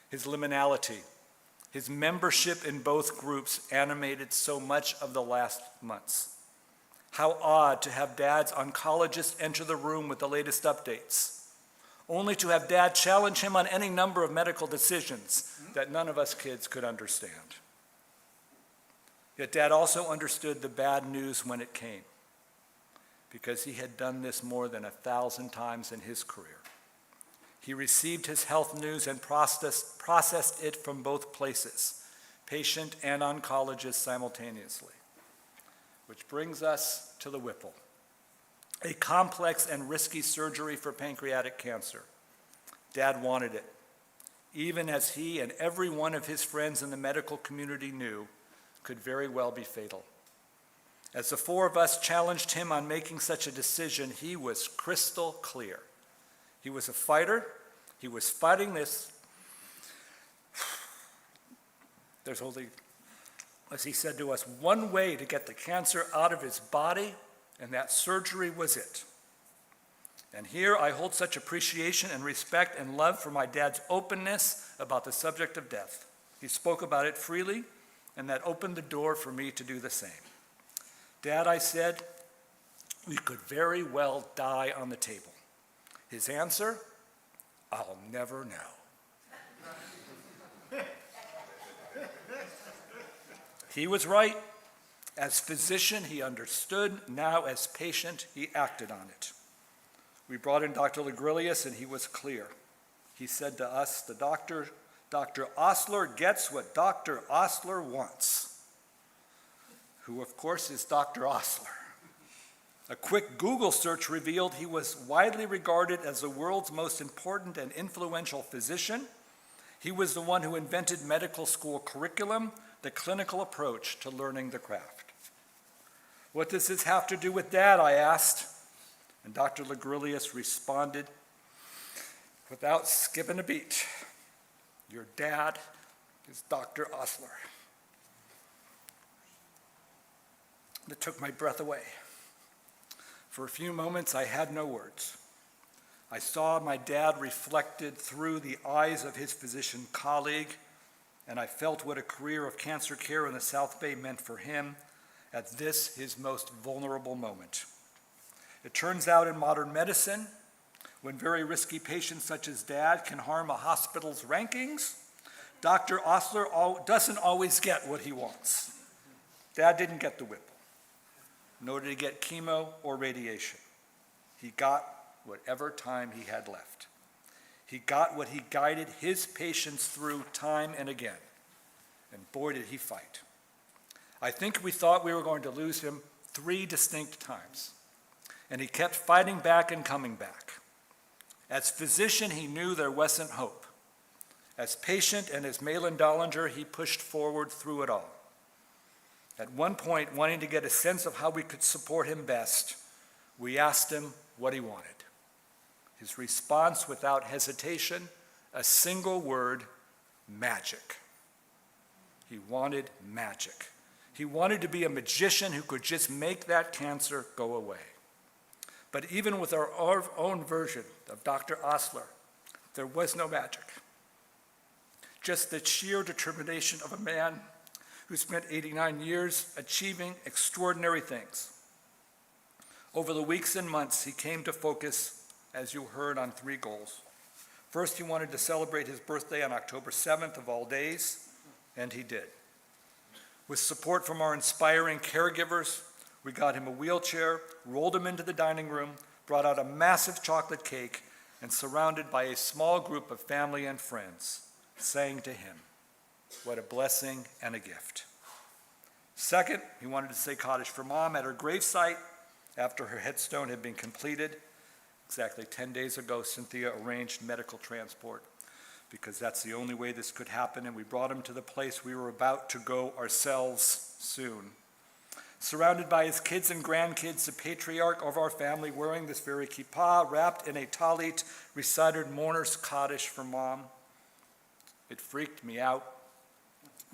His liminality, his membership in both groups animated so much of the last months. How odd to have Dad's oncologist enter the room with the latest updates, only to have Dad challenge him on any number of medical decisions that none of us kids could understand. Yet Dad also understood the bad news when it came, because he had done this more than 1,000 times in his career. He received his health news and processed it from both places, patient and oncologist simultaneously. Which brings us to the Whipple, a complex and risky surgery for pancreatic cancer. Dad wanted it, even as he and every one of his friends in the medical community knew could very well be fatal. As the four of us challenged him on making such a decision, he was crystal clear. He was a fighter. He was fighting this. There's only as he said to us, one way to get the cancer out of his body, and that surgery was it. And here I hold such appreciation and respect and love for my dad's openness about the subject of death. He spoke about it freely, and that opened the door for me to do the same. Dad, I said, we could very well die on the table. His answer, I'll never know. He was right. As physician, he understood. Now, as patient, he acted on it. We brought in Dr. Legrillius, and he was clear. He said to us, Dr. Osler gets what Dr. Osler wants, who, of course, is Dr. Osler. A quick Google search revealed he was widely regarded as the world's most important and influential physician. He was the one who invented medical school curriculum, the clinical approach to learning the craft. What does this have to do with Dad, I asked, and Dr. Legrillius responded without skipping a beat. Your dad is Dr. Osler. That took my breath away. For a few moments, I had no words. I saw my dad reflected through the eyes of his physician colleague, and I felt what a career of cancer care in the South Bay meant for him at this, his most vulnerable moment. It turns out in modern medicine, when very risky patients such as Dad can harm a hospital's rankings, Dr. Osler doesn't always get what he wants. Dad didn't get the Whipple, nor did he get chemo or radiation. He got whatever time he had left. He got what he guided his patients through time and again. And boy, did he fight. I think we thought we were going to lose him 3 distinct times. And he kept fighting back and coming back. As physician, he knew there wasn't hope. As patient and as Malin Dollinger, he pushed forward through it all. At one point, wanting to get a sense of how we could support him best, we asked him what he wanted. His response, without hesitation, a single word, magic. He wanted magic. He wanted to be a magician who could just make that cancer go away. But even with our own version of Dr. Osler, there was no magic. Just the sheer determination of a man who spent 89 years achieving extraordinary things. Over the weeks and months, he came to focus, as you heard, on 3 goals. First, he wanted to celebrate his birthday on October 7th of all days, and he did. With support from our inspiring caregivers, we got him a wheelchair, rolled him into the dining room, brought out a massive chocolate cake, and surrounded by a small group of family and friends, sang to him, what a blessing and a gift. Second, he wanted to say Kaddish for Mom at her gravesite after her headstone had been completed. Exactly 10 days ago, Cynthia arranged medical transport because that's the only way this could happen, and we brought him to the place we were about to go ourselves soon. Surrounded by his kids and grandkids, the patriarch of our family wearing this very kippah, wrapped in a talit, recited mourner's Kaddish for Mom. It freaked me out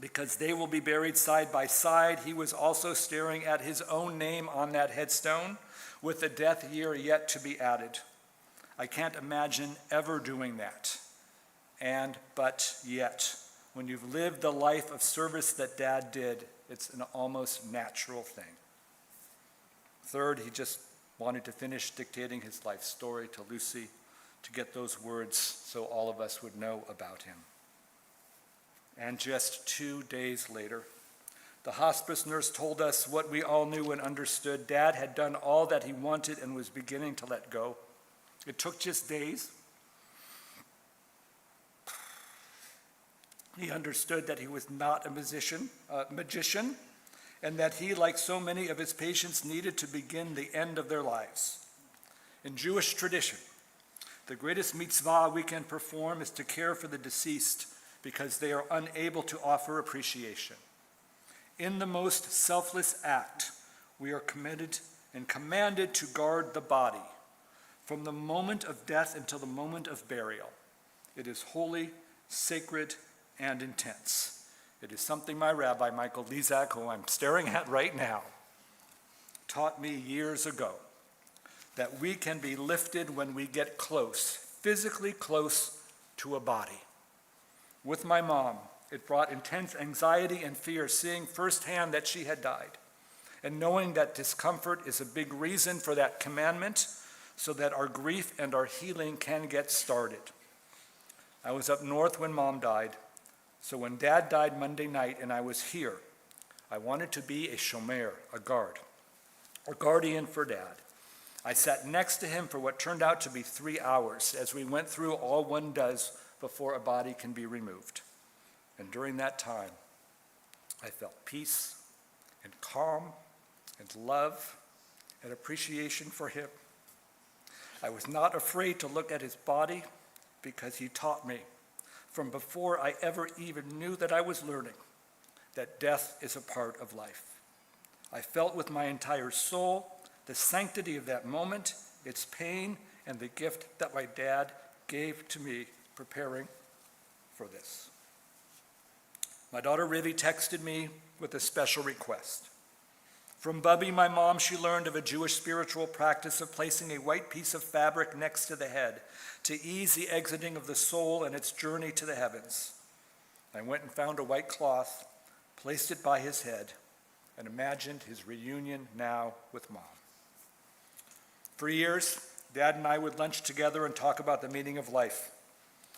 because they will be buried side by side. He was also staring at his own name on that headstone with the death year yet to be added. I can't imagine ever doing that. But yet, when you've lived the life of service that Dad did, it's an almost natural thing. Third, he just wanted to finish dictating his life story to Lucy to get those words so all of us would know about him. And just 2 days later, the hospice nurse told us what we all knew and understood. Dad had done all that he wanted and was beginning to let go. It took just days. He understood that he was not a magician, and that he, like so many of his patients, needed to begin the end of their lives. In Jewish tradition, the greatest mitzvah we can perform is to care for the deceased because they are unable to offer appreciation. In the most selfless act, we are committed and commanded to guard the body from the moment of death until the moment of burial. It is holy, sacred, and intense. It is something my rabbi, Michael Lizak, who I'm staring at right now, taught me years ago, that we can be lifted when we get close, physically close to a body. With my mom, it brought intense anxiety and fear seeing firsthand that she had died, and knowing that discomfort is a big reason for that commandment so that our grief and our healing can get started. I was up north when Mom died, so when Dad died Monday night and I was here, I wanted to be a shomer, a guard, a guardian for Dad. I sat next to him for what turned out to be 3 hours as we went through all one does before a body can be removed. And during that time, I felt peace and calm and love and appreciation for him. I was not afraid to look at his body because he taught me from before I ever even knew that I was learning that death is a part of life. I felt with my entire soul the sanctity of that moment, its pain, and the gift that my dad gave to me preparing for this. My daughter Rivi texted me with a special request. From Bubby, my mom, she learned of a Jewish spiritual practice of placing a white piece of fabric next to the head to ease the exiting of the soul and its journey to the heavens. I went and found a white cloth, placed it by his head, and imagined his reunion now with Mom. For years, Dad and I would lunch together and talk about the meaning of life.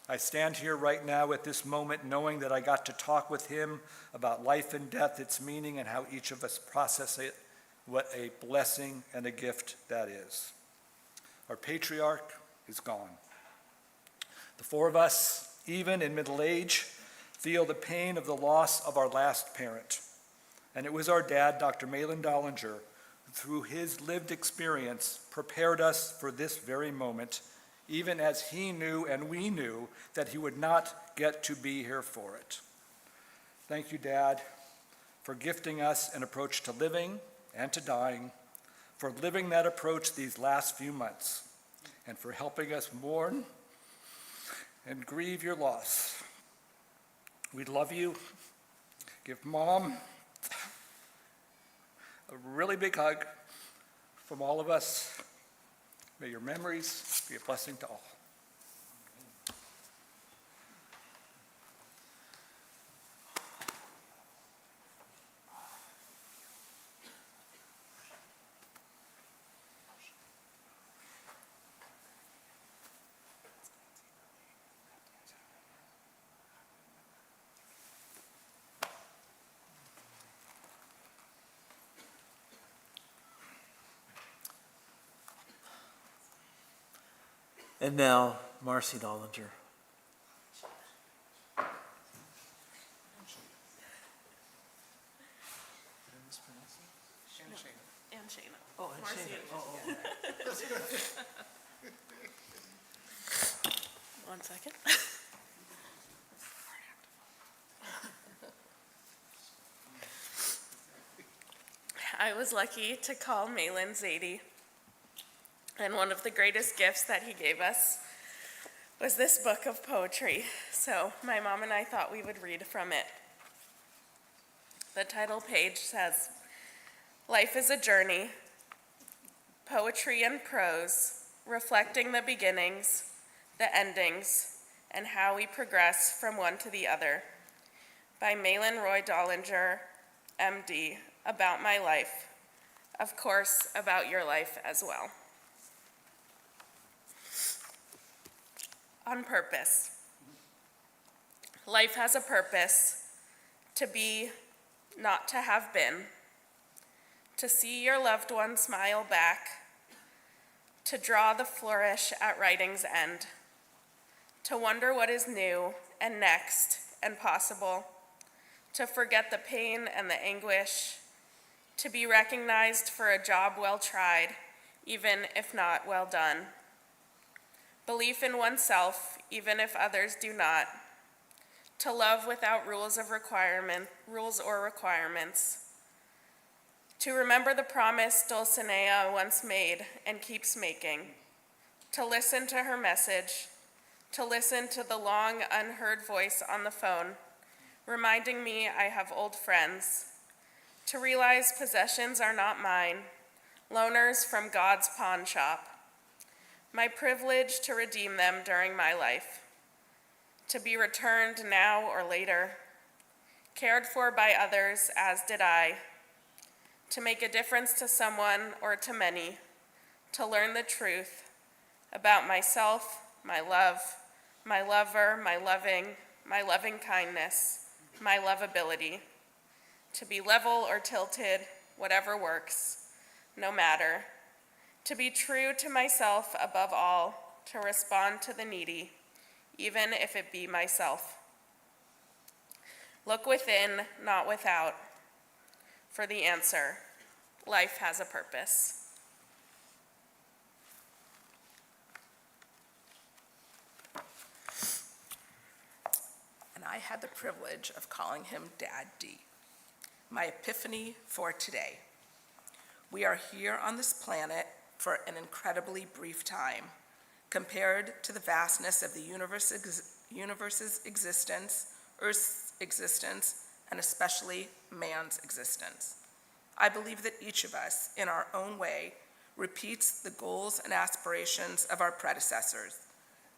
I stand here right now at this moment knowing that I got to talk with him about life and death, its meaning, and how each of us process it. What a blessing and a gift that is. Our patriarch is gone. The four of us, even in middle age, feel the pain of the loss of our last parent. And it was our dad, Dr. Malin Dollinger, who through his lived experience prepared us for this very moment, even as he knew and we knew that he would not get to be here for it. Thank you, Dad, for gifting us an approach to living and to dying, for living that approach these last few months, and for helping us mourn and grieve your loss. We love you. Give Mom a really big hug from all of us. May your memories be a blessing to all. And now, Marcy Dollinger. And Shayna. Oh, and Marcy Shayna. and Oh. One second. I was lucky to call Malin Zadie, and one of the greatest gifts that he gave us was this book of poetry. So my mom and I thought we would read from it. The title page says, "Life is a journey, poetry and prose, reflecting the beginnings, the endings, and how we progress from one to the other. By Malin Roy Dollinger, MD, about my life. Of course, about your life as well." On purpose. Life has a purpose: to be, not to have been. To see your loved one smile back. To draw the flourish at writing's end. To wonder what is new and next and possible. To forget the pain and the anguish. To be recognized for a job well tried, even if not well done. Belief in oneself, even if others do not. To love without rules or requirements. To remember the promise Dulcinea once made and keeps making. To listen to her message. To listen to the long unheard voice on the phone, reminding me I have old friends, to realize possessions are not mine, loaners from God's pawn shop, my privilege to redeem them during my life, to be returned now or later, cared for by others as did I, to make a difference to someone or to many, to learn the truth about myself, my love, my lover, my loving kindness, my lovability, to be level or tilted, whatever works, no matter, to be true to myself above all, to respond to the needy, even if it be myself. Look within, not without, for the answer. Life has a purpose. And I had the privilege of calling him Dad D. My epiphany for today. We are here on this planet for an incredibly brief time compared to the vastness of the universe's existence, Earth's existence, and especially man's existence. I believe that each of us, in our own way, repeats the goals and aspirations of our predecessors,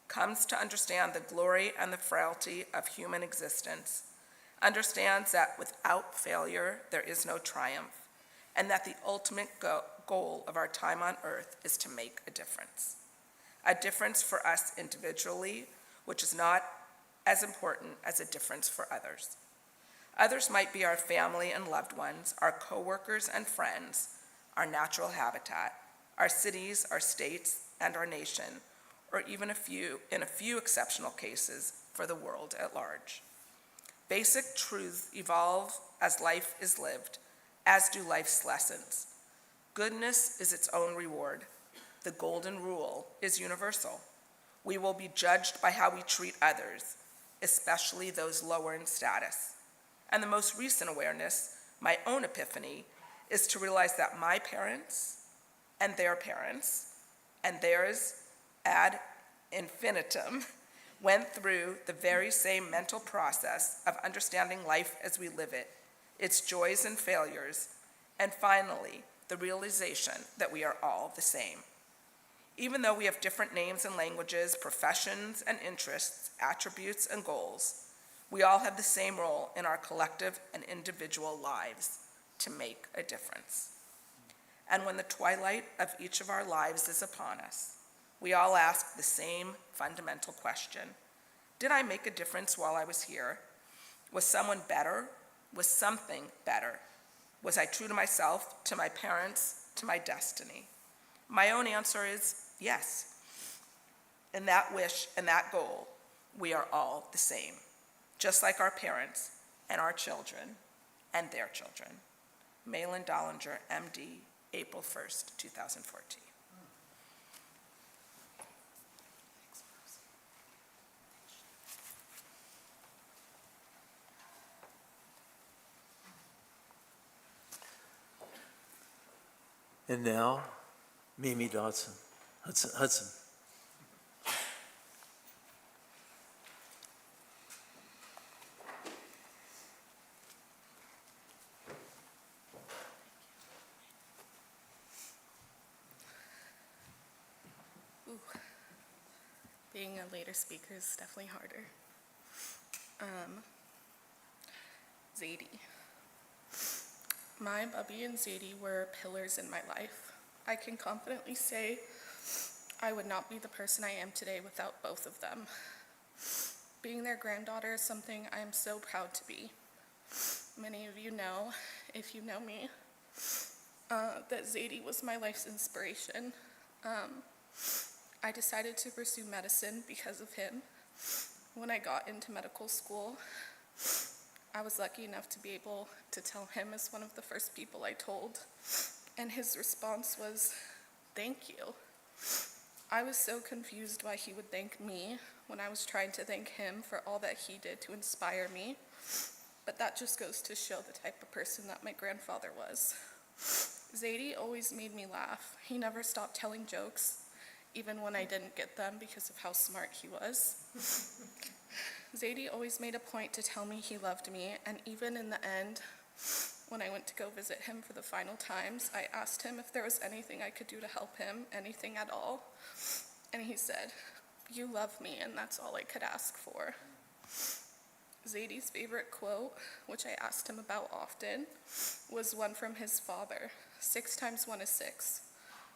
comes to understand the glory and the frailty of human existence, understands that without failure there is no triumph, and that the ultimate goal of our time on earth is to make a difference. A difference for us individually, which is not as important as a difference for others. Others might be our family and loved ones, our coworkers and friends, our natural habitat, our cities, our states, and our nation, or even in a few exceptional cases, for the world at large. Basic truths evolve as life is lived, as do life's lessons. Goodness is its own reward. The golden rule is universal. We will be judged by how we treat others, especially those lower in status. And the most recent awareness, my own epiphany, is to realize that my parents and theirs ad infinitum went through the very same mental process of understanding life as we live it, its joys and failures, and finally, the realization that we are all the same. Even though we have different names and languages, professions and interests, attributes and goals, we all have the same role in our collective and individual lives to make a difference. And when the twilight of each of our lives is upon us, we all ask the same fundamental question: did I make a difference while I was here? Was someone better? Was something better? Was I true to myself, to my parents, to my destiny? My own answer is yes. In that wish and that goal, we are all the same, just like our parents and our children and their children. Malin, Dollinger, MD, April 1st, 2014. And now, Mimi Hudson. Being a later speaker is definitely harder. Zadie. My Bubby and Zadie were pillars in my life. I can confidently say I would not be the person I am today without both of them. Being their granddaughter is something I am so proud to be. Many of you know, if you know me, that Zadie was my life's inspiration. I decided to pursue medicine because of him. When I got into medical school, I was lucky enough to be able to tell him as one of the first people I told, and his response was, "Thank you." I was so confused why he would thank me when I was trying to thank him for all that he did to inspire me, but that just goes to show the type of person that my grandfather was. Zadie always made me laugh. He never stopped telling jokes. even when I didn't get them because of how smart he was. Zadie always made a point to tell me he loved me, and even in the end, when I went to go visit him for the final times, I asked him if there was anything I could do to help him, anything at all. And he said, "You love me, and that's all I could ask for." Zadie's favorite quote, which I asked him about often, was one from his father, 6 times 1 is 6.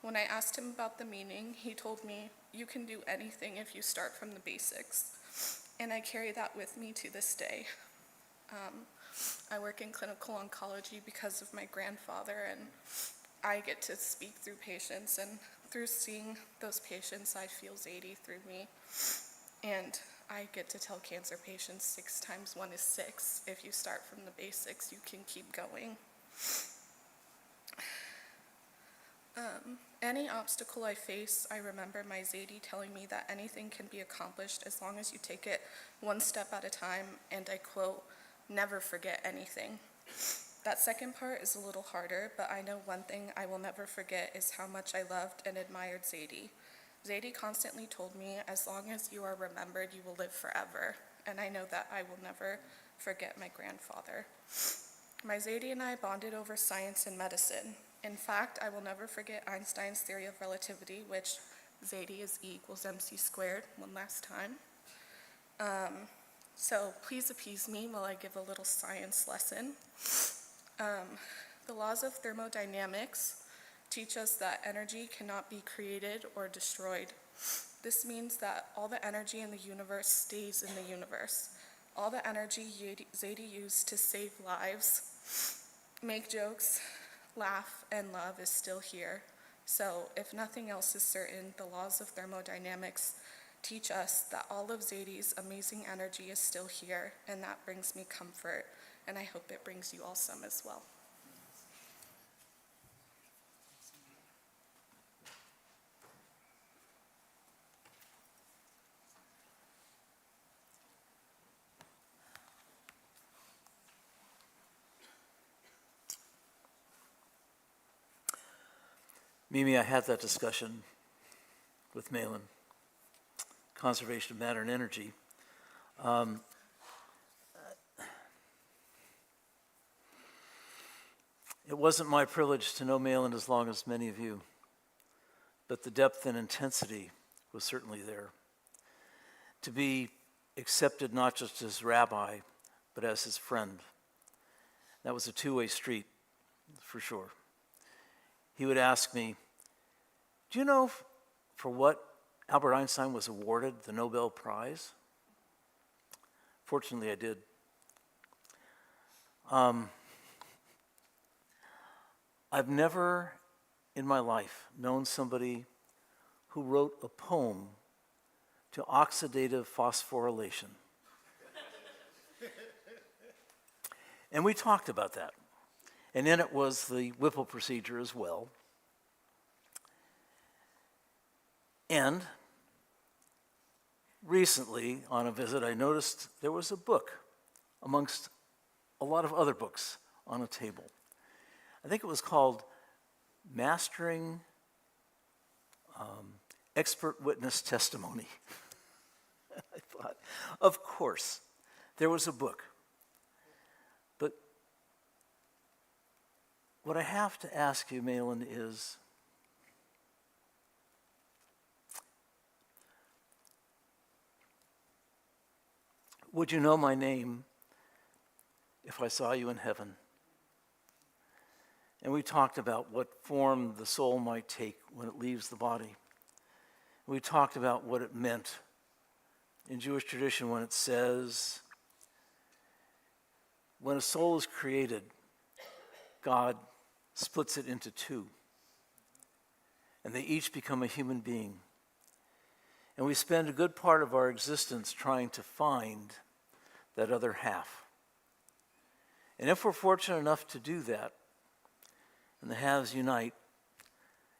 When I asked him about the meaning, he told me, "You can do anything if you start from the basics." And I carry that with me to this day. I work in clinical oncology because of my grandfather, and I get to speak through patients, and through seeing those patients, I feel Zadie through me. And I get to tell cancer patients 6 times 1 is 6. If you start from the basics, you can keep going. Any obstacle I face, I remember my Zadie telling me that anything can be accomplished as long as you take it one step at a time, and I quote, "Never forget anything." That second part is a little harder, but I know one thing I will never forget is how much I loved and admired Zadie. Zadie constantly told me, "As long as you are remembered, you will live forever." And I know that I will never forget my grandfather. My Zadie and I bonded over science and medicine. In fact, I will never forget Einstein's theory of relativity, which Zadie is E equals mc squared, one last time. So please appease me while I give a little science lesson. The laws of thermodynamics teach us that energy cannot be created or destroyed. This means that all the energy in the universe stays in the universe. All the energy Zadie used to save lives, make jokes, laugh, and love is still here. So if nothing else is certain, the laws of thermodynamics teach us that all of Zadie's amazing energy is still here, and that brings me comfort, and I hope it brings you all some as well. Mimi, I had that discussion with Malin, conservation of matter and energy. It wasn't my privilege to know Malin as long as many of you, but the depth and intensity was certainly there. To be accepted not just as rabbi, but as his friend. That was a two-way street, for sure. He would ask me, "Do you know for what Albert Einstein was awarded the Nobel Prize?" Fortunately, I did. I've never in my life known somebody who wrote a poem to oxidative phosphorylation. And we talked about that. And in it was the Whipple procedure as well. And recently, on a visit, I noticed there was a book amongst a lot of other books on a table. I think it was called Mastering Expert Witness Testimony. I thought, of course, there was a book. But what I have to ask you, Malin, is would you know my name if I saw you in heaven? And we talked about what form the soul might take when it leaves the body. We talked about what it meant in Jewish tradition when it says, when a soul is created, God splits it into two, and they each become a human being. And we spend a good part of our existence trying to find that other half. And if we're fortunate enough to do that, and the halves unite,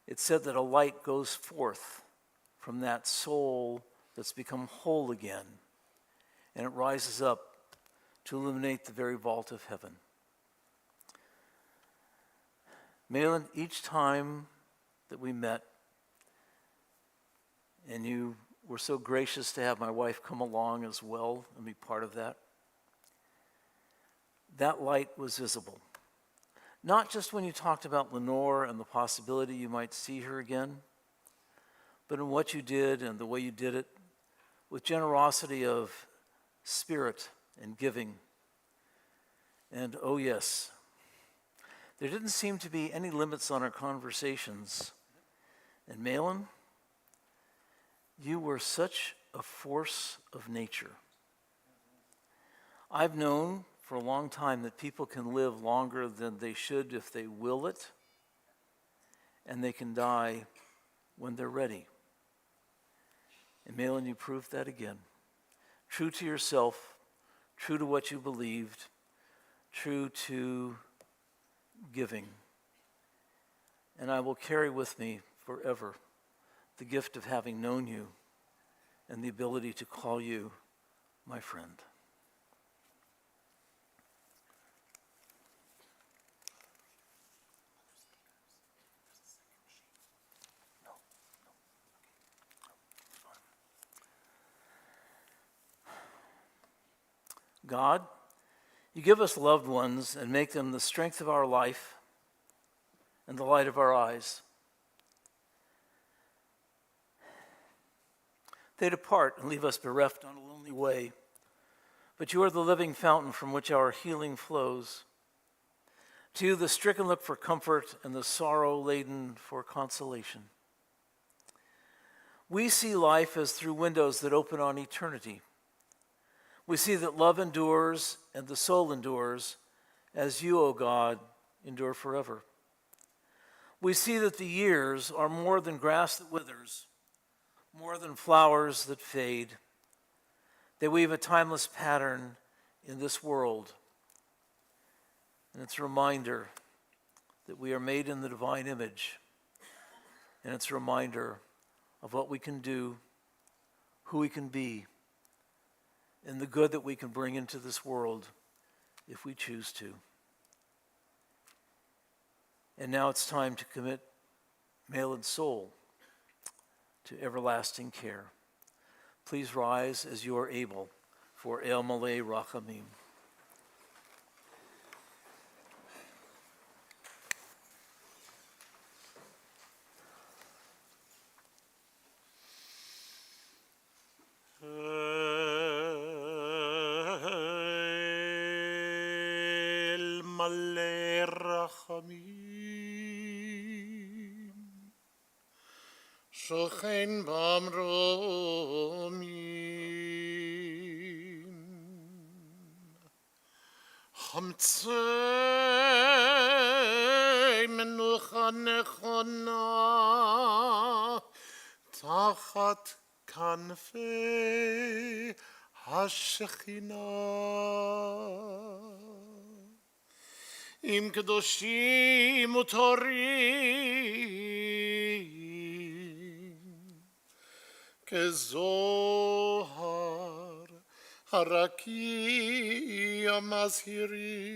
it's said that a light goes forth from that soul that's become whole again, and it rises up to illuminate the very vault of heaven. Malin, each time that we met, and you were so gracious to have my wife come along as well and be part of that. That light was visible. Not just when you talked about Lenore and the possibility you might see her again, but in what you did and the way you did it, with generosity of spirit and giving. And oh yes, there didn't seem to be any limits on our conversations. And Malin, you were such a force of nature. I've known for a long time that people can live longer than they should if they will it, and they can die when they're ready. And Malin, you proved that again. True to yourself, true to what you believed, true to giving. And I will carry with me forever the gift of having known you and the ability to call you my friend. God, you give us loved ones and make them the strength of our life and the light of our eyes. They depart and leave us bereft on a lonely way, but you are the living fountain from which our healing flows. To you the stricken look for comfort and the sorrow-laden for consolation. We see life as through windows that open on eternity. We see that love endures and the soul endures, as you, O God, endure forever. We see that the years are more than grass that withers, more than flowers that fade. They weave a timeless pattern in this world. And it's a reminder that we are made in the divine image. And it's a reminder of what we can do, who we can be, and the good that we can bring into this world if we choose to. And now it's time to commit Malin's soul to everlasting care. Please rise as you are able for El Malay Rachamim. El Malay Rachamim Shochen Bamromim Hamtzei Menucha Nechona Tachat Kanfei Hashechina Im Kedoshim Utorim Kezohar Haraki Amazhirim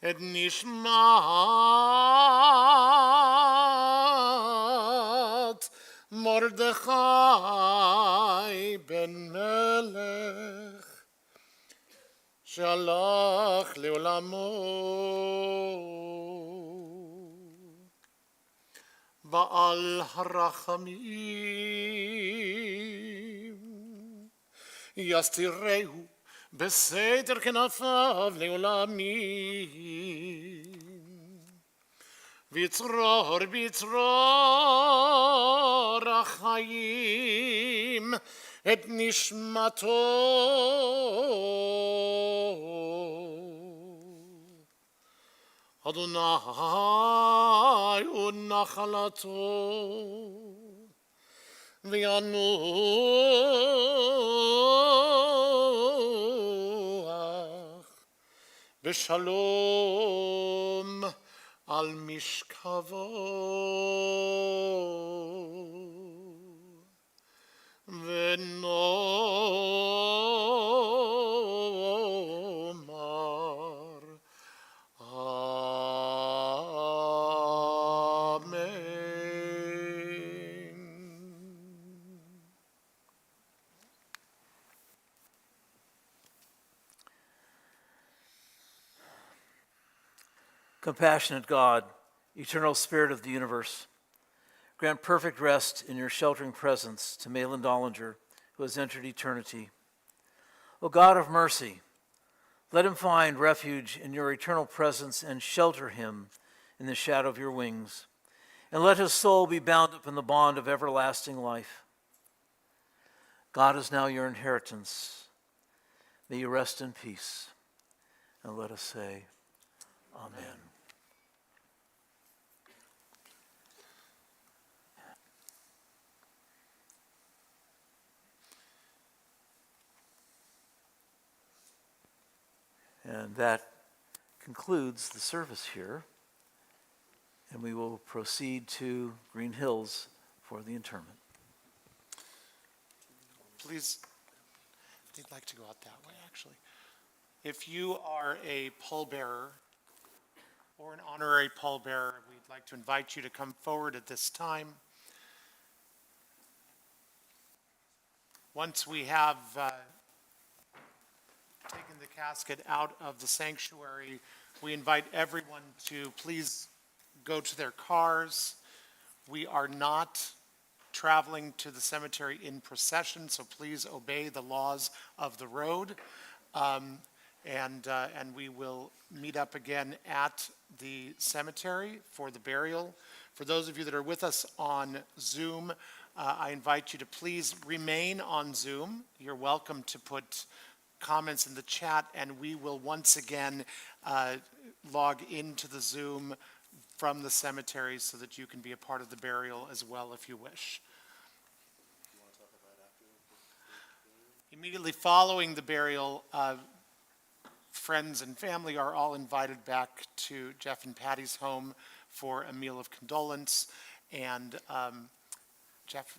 Et Nishmat Mordechai Ben Melech Shalach Leolamo Baal Harachamim Yastirehu Beseder Kenafav Leolamim Vitzror Achayim Et Nishmato Adonai Unachalato V'yanuach B'shalom Al Mishkavo V'nomar Amen. Compassionate God, eternal Spirit of the universe, grant perfect rest in your sheltering presence to Malin Dollinger, who has entered eternity. O God of mercy, let him find refuge in your eternal presence and shelter him in the shadow of your wings. And let his soul be bound up in the bond of everlasting life. God is now your inheritance. May you rest in peace. And let us say, Amen. And that concludes the service here. And we will proceed to Green Hills for the interment. Please, they'd like to go out that way, actually. If you are a pallbearer or an honorary pallbearer, we'd like to invite you to come forward at this time. Once we have taken the casket out of the sanctuary, we invite everyone to please go to their cars. We are not traveling to the cemetery in procession, so please obey the laws of the road. And we will meet up again at the cemetery for the burial. For those of you that are with us on Zoom, I invite you to please remain on Zoom. You're welcome to put comments in the chat, and we will once again log into the Zoom from the cemetery so that you can be a part of the burial as well if you wish. Immediately following the burial, friends and family are all invited back to Jeff and Patty's home for a meal of condolence. And Jeff,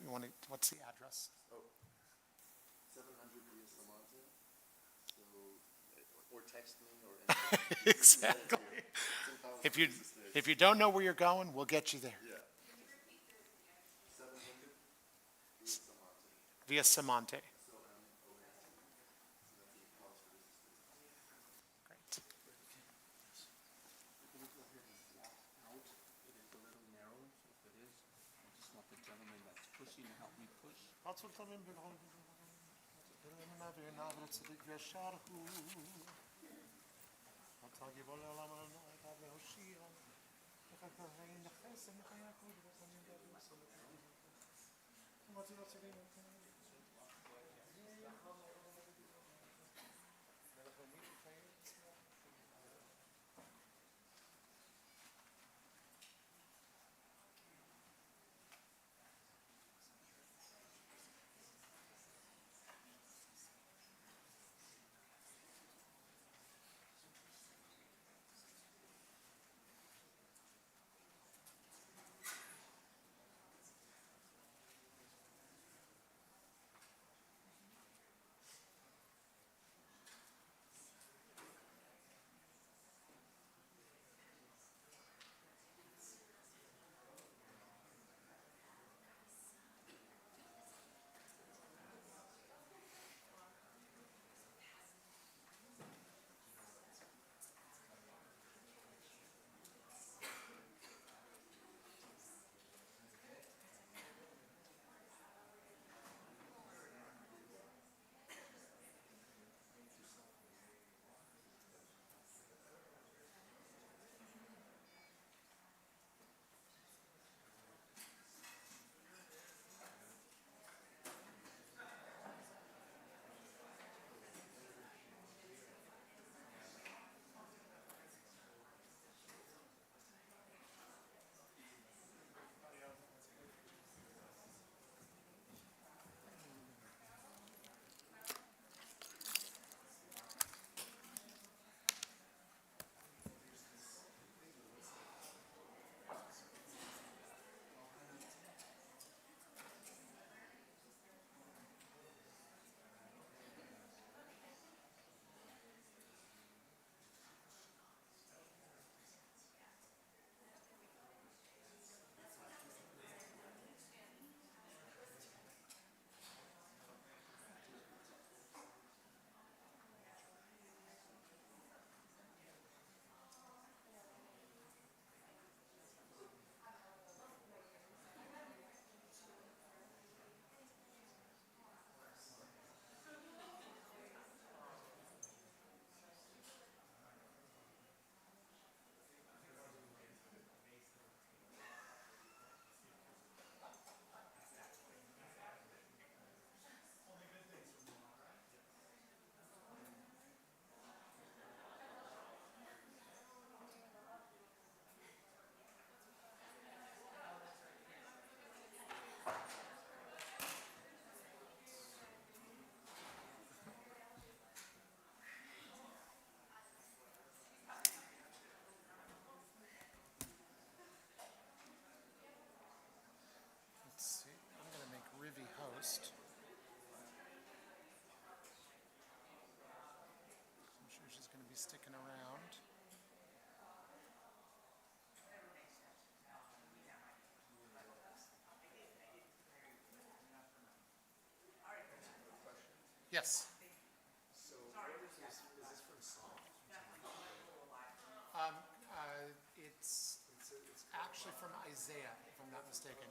what's the address? 700 via Samantha. So, or text me or Exactly. If you don't know where you're going, we'll get you there. Yeah. 700 Via via Samantha. Samante. Great. Yes. It's actually from Isaiah, if I'm not mistaken.